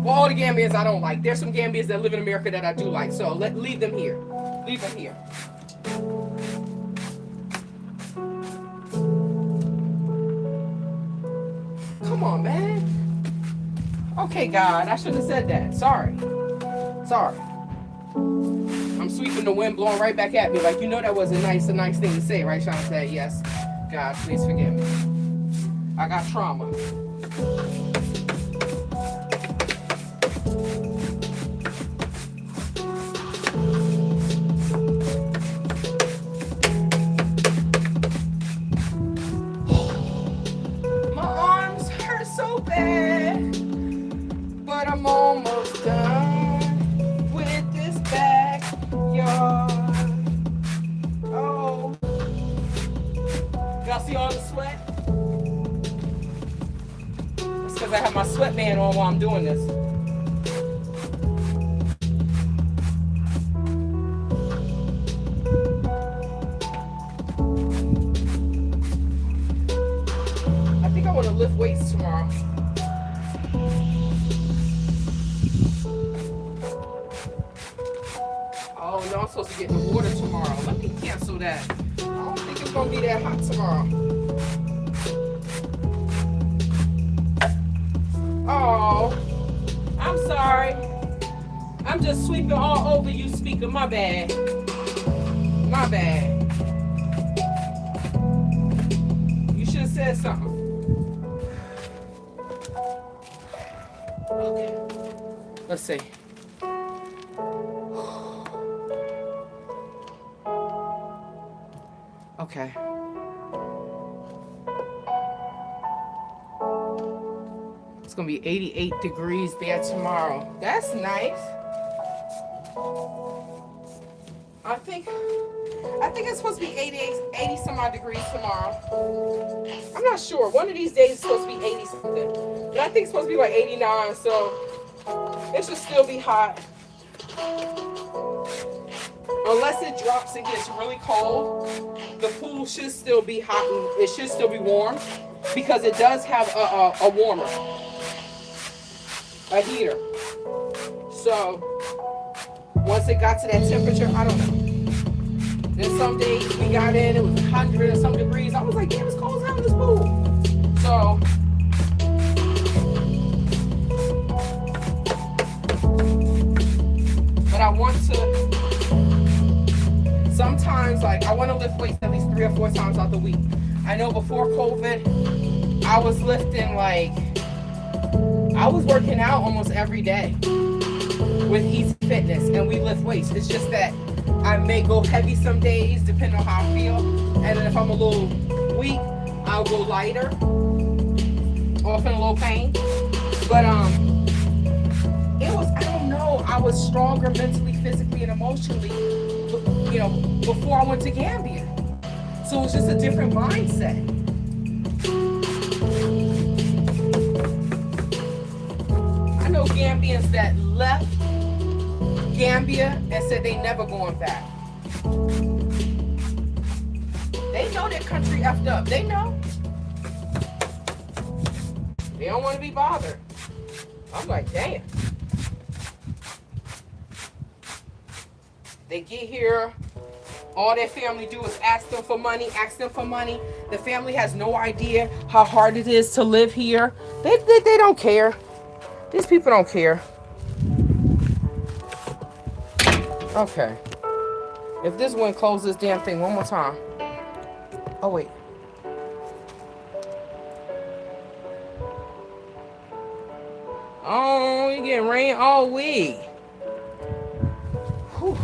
Well, all the Gambians I don't like. There's some Gambians that live in America that I do like. So leave them here. Leave them here. Come on, man. Okay, God, I shouldn't have said that. Sorry. I'm sweeping the wind blowing right back at me. Like, you know that wasn't a nice thing to say, right, Shantae? Yes. God, please forgive me. I got trauma. But I'm almost done with this backyard. Oh, y'all see all the sweat? It's because I have my sweatband on while I'm doing this. I think I want to lift weights tomorrow. Oh, no, I'm supposed to get in the water tomorrow. Let me cancel that. I don't think it's going to be that hot tomorrow. Oh, I'm sorry. I'm just sweeping all over you, speaker. My bad. My bad. You should have said something. Okay. Let's see. Okay. It's gonna be 88 degrees there tomorrow. That's nice. I think it's supposed to be 80 some odd degrees tomorrow. I'm not sure. One of these days it's supposed to be 80 something. But I think it's supposed to be like 89, so it should still be hot. unless it drops and gets really cold, the pool should still be hot and it should still be warm because it does have a warmer, a heater. So once it got to that temperature, I don't know. Then some days we got in, it was 100 and some degrees. I was like, damn, it's cold as hell in this pool. So but I want to, sometimes like I want to lift weights at least 3 or 4 times out the week. I know before COVID, I was lifting like, I was working out almost every day with Easy Fitness and we lift weights. It's just that I may go heavy some days depending on how I feel. And then if I'm a little weak, I'll go lighter, often a little pain. But it was, I don't know, I was stronger mentally, physically, and emotionally, you know, before I went to Gambia. So it was just a different mindset. I know Gambians that left Gambia and said they never going back. They know their country effed up. They know. They don't want to be bothered. I'm like, damn. They get here, all their family do is ask them for money, ask them for money. The family has no idea how hard it is to live here. They don't care. These people don't care. Okay. If this one closes this damn thing one more time. Oh, wait. Oh, you getting rain all week. Whew.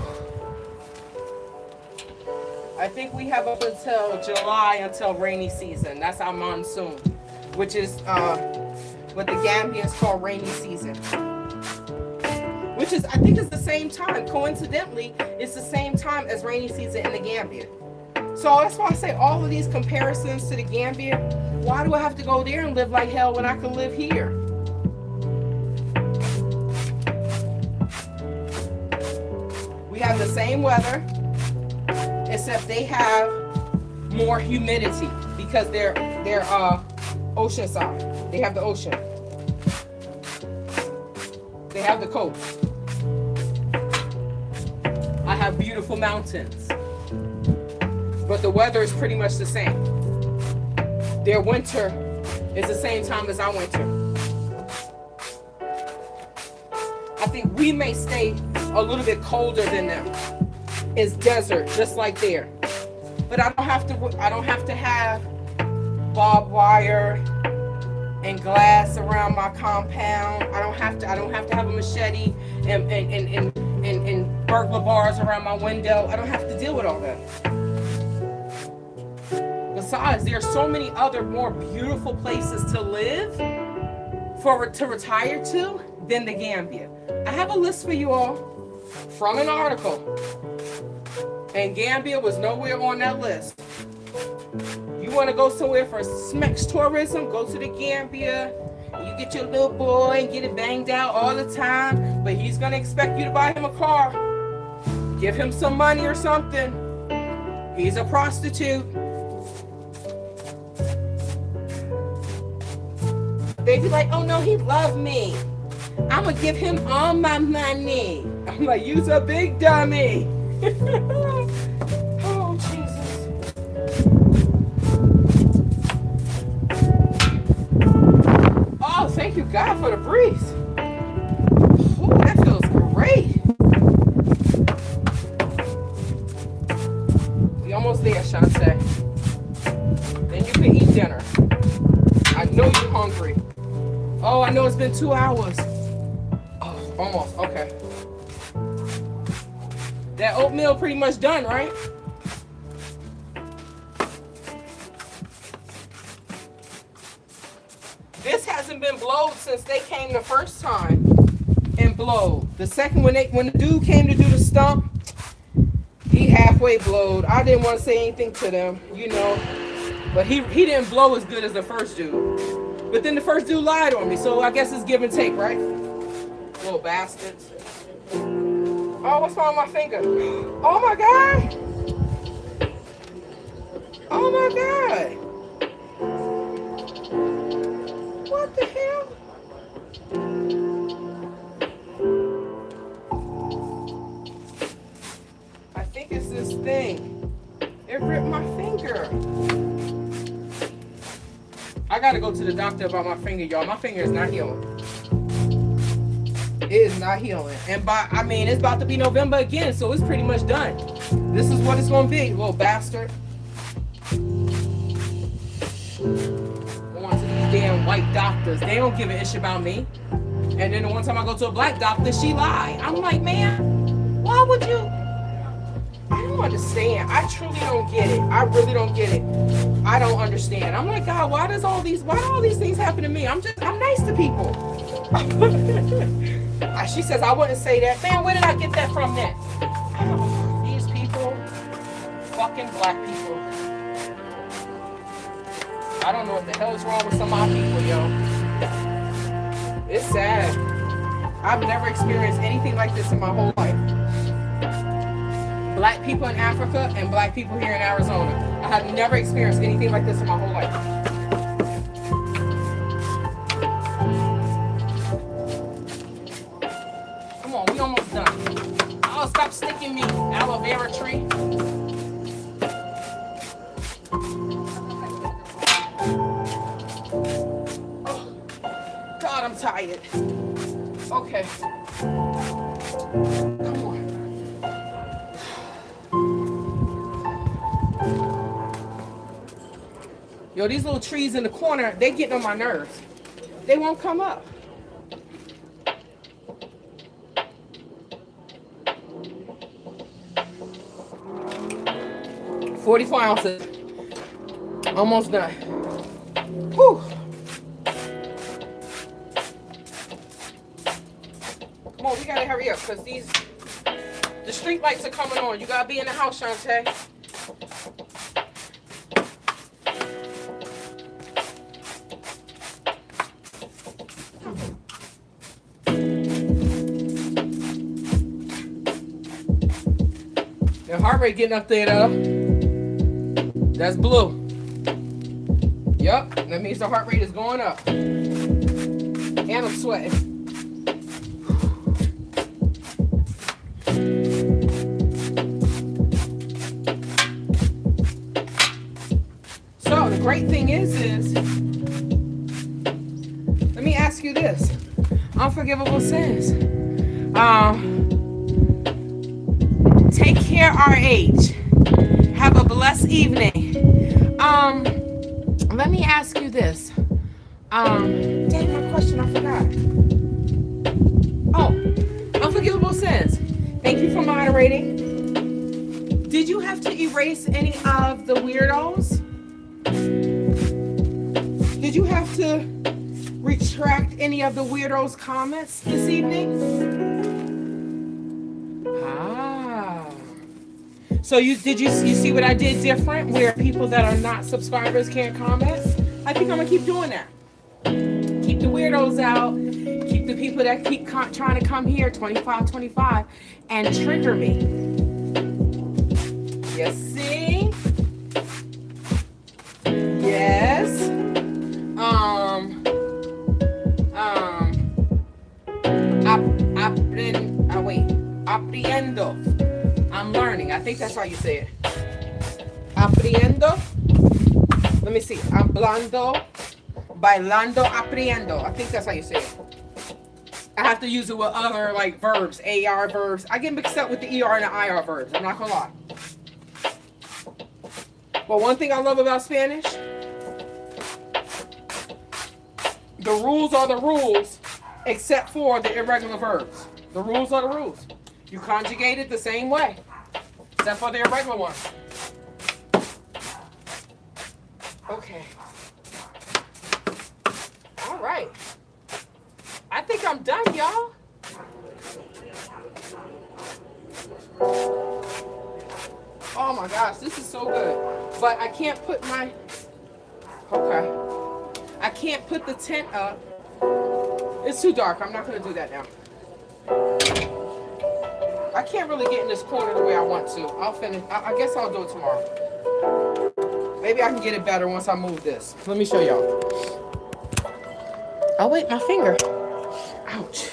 I think we have up until July until rainy season. That's our monsoon, which is what the Gambians call rainy season. Which is, I think it's the same time. Coincidentally, it's the same time as rainy season in the Gambia. So that's why I say all of these comparisons to the Gambia. Why do I have to go there and live like hell when I can live here? We have the same weather, except they have more humidity because they're ocean side. They have the ocean. They have the coast. I have beautiful mountains. But the weather is pretty much the same. Their winter is the same time as our winter. I think we may stay a little bit colder than them. It's desert, just like there. But I don't have to have barbed wire and glass around my compound. I don't have to have a machete and burglar bars around my window. I don't have to deal with all that. Besides, there are so many other more beautiful places to live to retire to than the Gambia. I have a list for you all from an article, and Gambia was nowhere on that list. You want to go somewhere for smex tourism, go to the Gambia. You get your little boy and get it banged out all the time, but he's going to expect you to buy him a car. Give him some money or something. He's a prostitute. They be like, oh no, he loved me. I'm going to give him all my money. I'm like, you's a big dummy. Oh, Jesus. Oh, thank you, God, for the breeze. Oh, that feels great. We almost there, Shantae. Then you can eat dinner. I know you're hungry. Oh, I know it's been 2 hours. Oh, almost. Okay. That oatmeal pretty much done, right? This hasn't been blowed since they came the first time and blowed. The second, when the dude came to do the stump, he halfway blowed. I didn't want to say anything to them, you know, but he didn't blow as good as the first dude. But then the first dude lied on me, so I guess it's give and take, right? Little bastards. Oh, what's wrong with my finger? Oh my God. Oh my God. What the hell? I think it's this thing. It ripped my finger. I gotta go to the doctor about my finger, y'all. My finger is not healing. It is not healing. And I mean, it's about to be November again, so it's pretty much done. This is what it's gonna be, little bastard. Going to these damn white doctors. They don't give a ish about me. And then the one time I go to a black doctor, she lied. I'm like, man, why would you? I don't understand. I truly don't get it. I really don't get it. I don't understand. I'm like, God, why do all these things happen to me? I'm nice to people. She says I wouldn't say that. Man, where did I get that from then? These people, fucking black people. I don't know what the hell is wrong with some of my people, yo. It's sad. I've never experienced anything like this in my whole life. Black people in Africa and black people here in Arizona. I have never experienced anything like this in my whole life. Come on, we almost done. Oh, stop sticking me, aloe vera tree. Oh, God, I'm tired. Okay. Come on. Yo, these little trees in the corner, they getting on my nerves. They won't come up. $44 ounces. Almost done. Whew. Come on, we gotta hurry up because the street lights are coming on. You gotta be in the house, Shantae. The heart rate getting up there though. That's blue. Yup, that means the heart rate is going up. And I'm sweating. So the great thing is let me ask you this. Unforgivable sins. Take care, RH. Have a blessed evening. Let me ask you this. Dang, my question, I forgot. Oh, unforgivable sins. Thank you for moderating. Did you have to erase any of the weirdos? Did you have to retract any of the weirdos' comments this evening? So you see what I did different where people that are not subscribers can't comment? I think I'm gonna keep doing that. Keep the weirdos out. Keep the people that keep trying to come here 25 and trigger me. You see? Yes. Aprendiendo. I'm learning. I think that's how you say it. Aprendo. Let me see. Hablando, bailando, aprendo. I think that's how you say it. I have to use it with other like verbs, AR verbs. I get mixed up with the ER and the IR verbs. I'm not gonna lie. But one thing I love about Spanish, the rules are the rules, except for the irregular verbs. The rules are the rules. You conjugate it the same way, except for the irregular one. Okay. All right. I think I'm done, y'all. Oh my gosh, this is so good. But I can't put my... Okay. I can't put the tent up. It's too dark. I'm not going to do that now. I can't really get in this corner the way I want to. I'll finish. I guess I'll do it tomorrow. Maybe I can get it better once I move this. Let me show y'all. Oh wait, my finger. Ouch.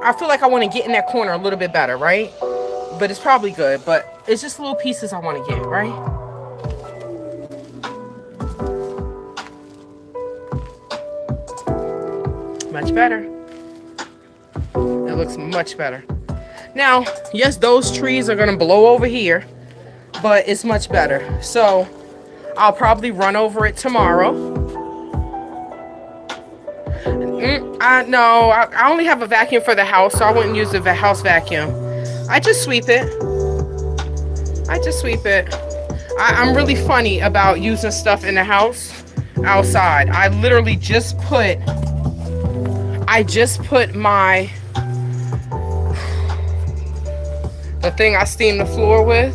I feel like I want to get in that corner a little bit better, right? But it's probably good, but it's just little pieces I want to get, right? Much better. It looks much better. Now, yes, those trees are going to blow over here, but it's much better. So I'll probably run over it tomorrow. I only have a vacuum for the house, so I wouldn't use the house vacuum. I just sweep it. I'm really funny about using stuff in the house outside. I literally just put the thing I steam the floor with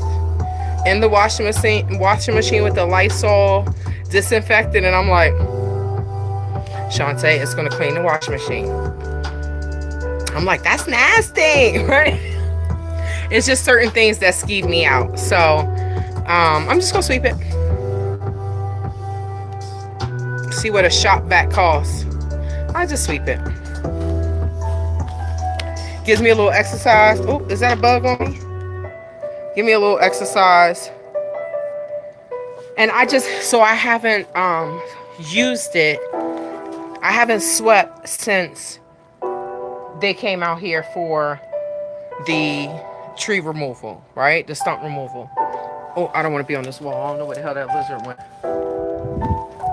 in the washing machine with the Lysol disinfectant, and I'm like, Shantae, it's gonna clean the washing machine. I'm like, that's nasty, right? It's just certain things that skeeve me out. So I'm just gonna sweep it. See what a shop vac costs. I just sweep it. Gives me a little exercise. Oh, is that a bug on me? Give me a little exercise. And I haven't used it. I haven't swept since they came out here for the tree removal, right? The stump removal. Oh, I don't want to be on this wall. I don't know where the hell that lizard went.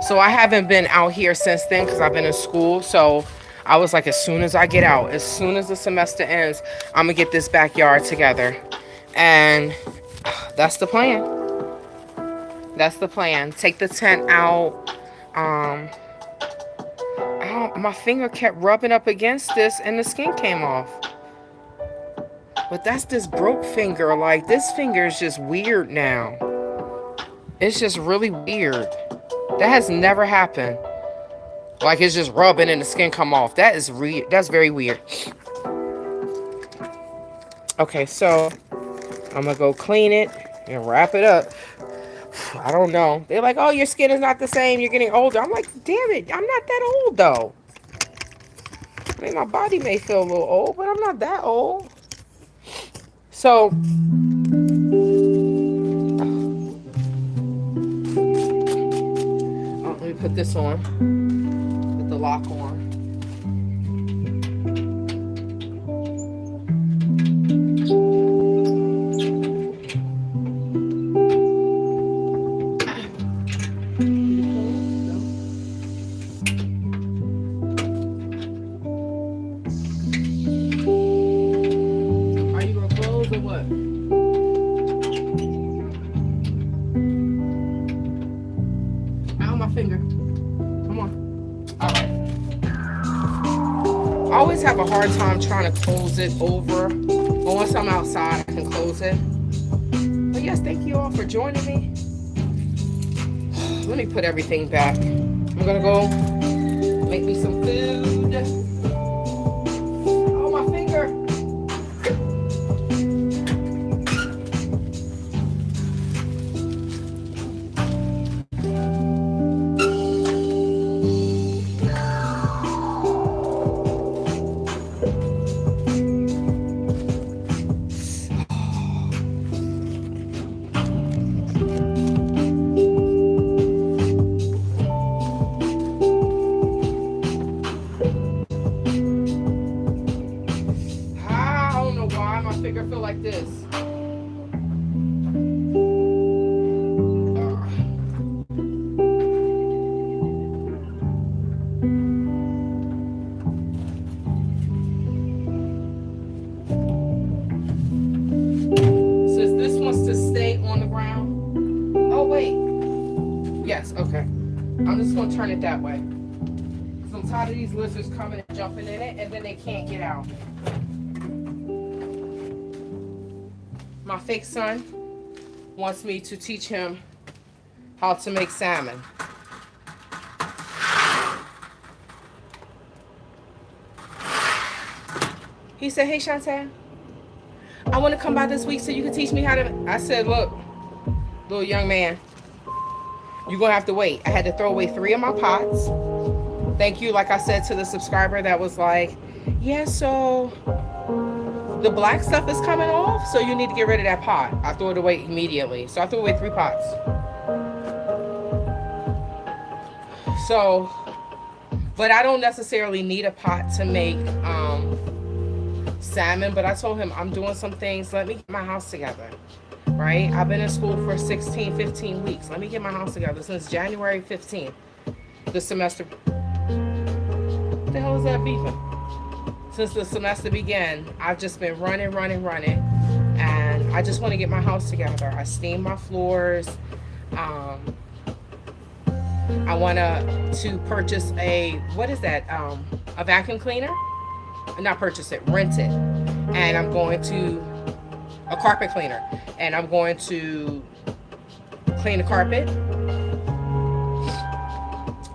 So I haven't been out here since then because I've been in school. So I was like, as soon as I get out, as soon as the semester ends, I'm going to get this backyard together. And that's the plan. That's the plan. Take the tent out. My finger kept rubbing up against this and the skin came off. But that's this broke finger. Like, this finger is just weird now. It's just really weird. That has never happened. Like, it's just rubbing and the skin come off. That's very weird. Okay, so I'm gonna go clean it and wrap it up. I don't know. They're like, oh, your skin is not the same. You're getting older. I'm like, damn it. I'm not that old, though. I mean, my body may feel a little old, but I'm not that old. So, let me put this on. Put the lock on. I always have a hard time trying to close it over. But once I'm outside, I can close it. But yes, thank you all for joining me. Let me put everything back. I'm gonna go make me some food. Oh, my finger. Okay. I'm just going to turn it that way. Because I'm tired of these lizards coming and jumping in it, and then they can't get out. My fake son wants me to teach him how to make salmon. He said, hey, Shantae, I want to come by this week so you can teach me how to. I said, look, little young man, you're going to have to wait. I had to throw away 3 of my pots. Thank you, like I said, to the subscriber that was like, yeah, so the black stuff is coming off, so you need to get rid of that pot. I threw it away immediately. So I threw away 3 pots. So, but I don't necessarily need a pot to make salmon, but I told him I'm doing some things. Let me get my house together, right? I've been in school for 16, 15 weeks. Let me get my house together since January 15th, the semester. What the hell is that beeping? Since the semester began, I've just been running, and I just want to get my house together. I steam my floors. I want to purchase a, what is that? A vacuum cleaner? Not purchase it, rent it. And I'm going to, a carpet cleaner. And I'm going to clean the carpet.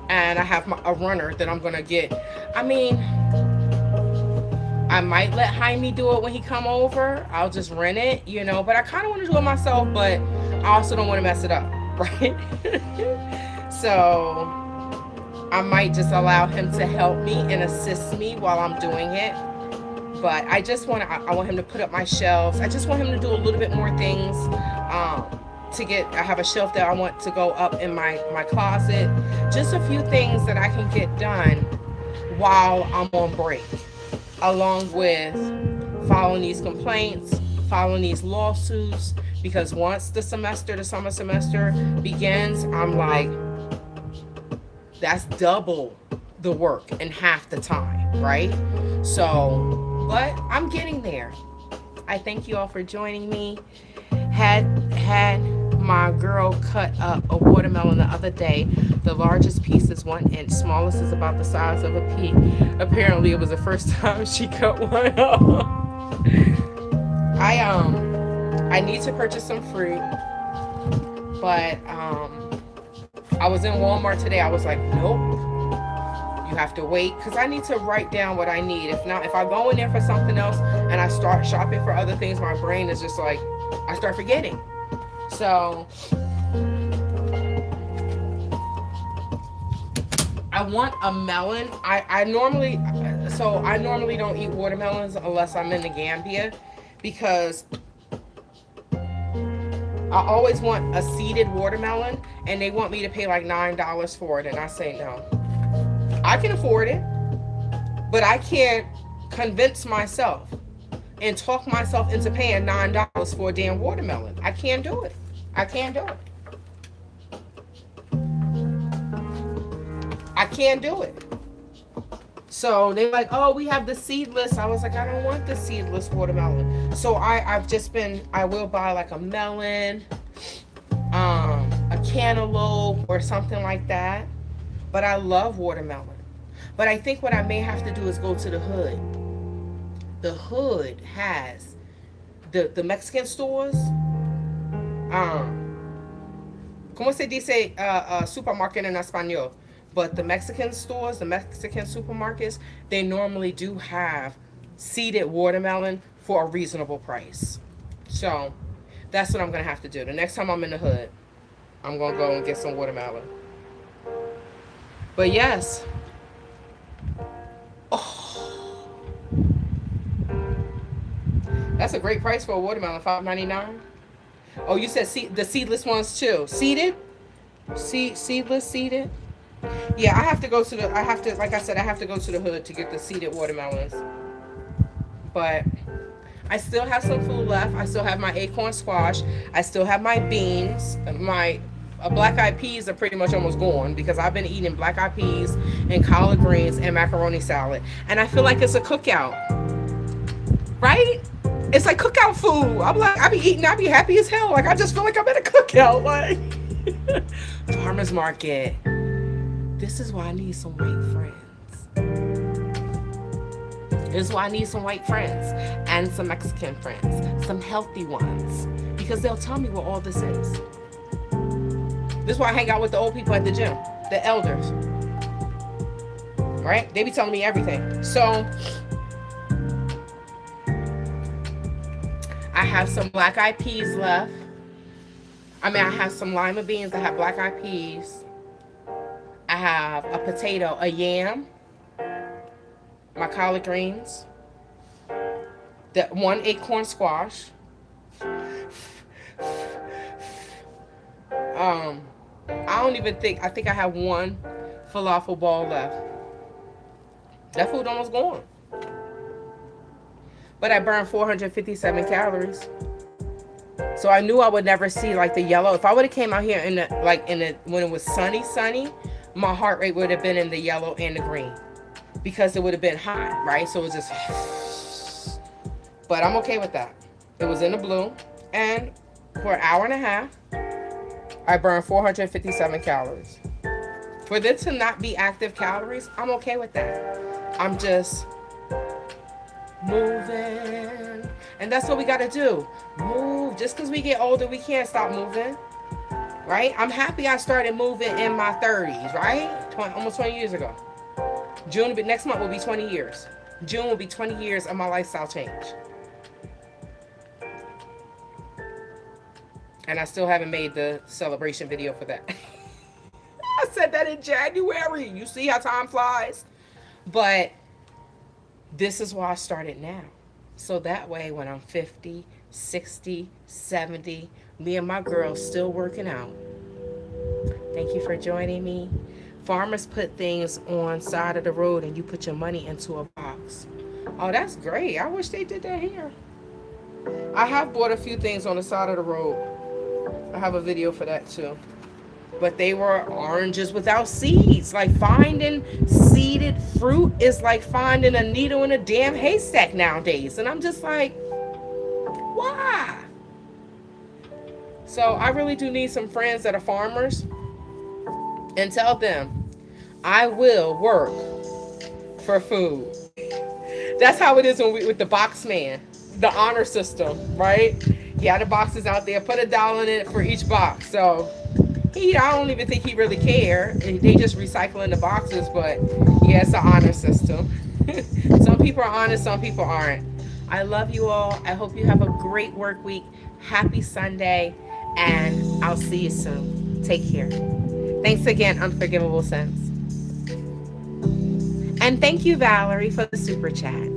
And I have a runner that I'm going to get. I mean, I might let Jaime do it when he come over. I'll just rent it, you know. But I kind of want to do it myself, but I also don't want to mess it up, right? So I might just allow him to help me and assist me while I'm doing it. But I just want to, I want him to put up my shelves. I just want him to do a little bit more things I have a shelf that I want to go up in my closet. Just a few things that I can get done while I'm on break, along with following these complaints, following these lawsuits, because once the summer semester begins, I'm like, that's double the work in half the time, right? So, but I'm getting there. I thank you all for joining me. Had my girl cut up a watermelon the other day. The largest piece is 1 inch, smallest is about the size of a pea. Apparently it was the first time she cut one up. I need to purchase some fruit, but I was in Walmart today. I was like, nope, you have to wait, because I need to write down what I need. If not, if I go in there for something else and I start shopping for other things, my brain is just like, I start forgetting. So I want a melon. I normally don't eat watermelons unless I'm in the Gambia, because I always want a seeded watermelon, and they want me to pay like $9 for it, and I say no. I can afford it, but I can't convince myself and talk myself into paying $9 for a damn watermelon. I can't do it. I can't do it. I can't do it. So they're like, oh, we have the seedless. I was like, I don't want the seedless watermelon. So I will buy like a melon, a cantaloupe or something like that. But I love watermelon. But I think what I may have to do is go to the hood. The hood has the Mexican stores. ¿Cómo se dice supermarket en español? But the Mexican stores, the Mexican supermarkets, they normally do have seeded watermelon for a reasonable price. So that's what I'm going to have to do. The next time I'm in the hood, I'm going to go and get some watermelon. But yes. Oh. That's a great price for a watermelon, $5.99. Oh, you said the seedless ones too. Seeded? Seedless, seeded? Yeah, I have to go to the hood to get the seeded watermelons. But I still have some food left. I still have my acorn squash. I still have my beans. My black-eyed peas are pretty much almost gone, because I've been eating black-eyed peas and collard greens and macaroni salad. And I feel like it's a cookout. Right? It's like cookout food. I'm like, I be happy as hell. Like, I just feel like I'm at a cookout. Like, farmer's market. This is why I need some white friends. This is why I need some white friends and some Mexican friends, some healthy ones, because they'll tell me what all this is. This is why I hang out with the old people at the gym, the elders, right? They be telling me everything. So I have some black eyed peas left. I mean, I have some lima beans. I have black eyed peas. I have a potato, a yam, my collard greens, the one acorn squash. I don't even think, I think I have one falafel ball left. That food almost gone. But I burned 457 calories. So I knew I would never see like the yellow. If I would have came out here in the when it was sunny, my heart rate would have been in the yellow and the green because it would have been hot, right? So it was just. But I'm okay with that. It was in the blue, and for an hour and a half, I burned 457 calories. For this to not be active calories, I'm okay with that. I'm just moving. And that's what we got to do. Move. Just because we get older, we can't stop moving. Right? I'm happy I started moving in my 30s, right? Almost 20 years ago. Next month will be 20 years. June will be 20 years of my lifestyle change. And I still haven't made the celebration video for that. I said that in January. You see how time flies? But this is why I started now. So that way when I'm 50, 60, 70, me and my girls still working out. Thank you for joining me. Farmers put things on side of the road and you put your money into a box. Oh, that's great. I wish they did that here. I have bought a few things on the side of the road. I have a video for that too. But they were oranges without seeds. Like finding seeded fruit is like finding a needle in a damn haystack nowadays. And I'm just like, why? So I really do need some friends that are farmers and tell them I will work for food. That's how it is with the box man, the honor system, right? Yeah, the boxes out there, put $1 in it for each box. So I don't even think he really care. They just recycling the boxes, but yeah, it's an honor system. Some people are honest, some people aren't. I love you all. I hope you have a great work week. Happy Sunday, and I'll see you soon. Take care. Thanks again, Unforgivable Sins. And thank you, Valerie, for the super chat.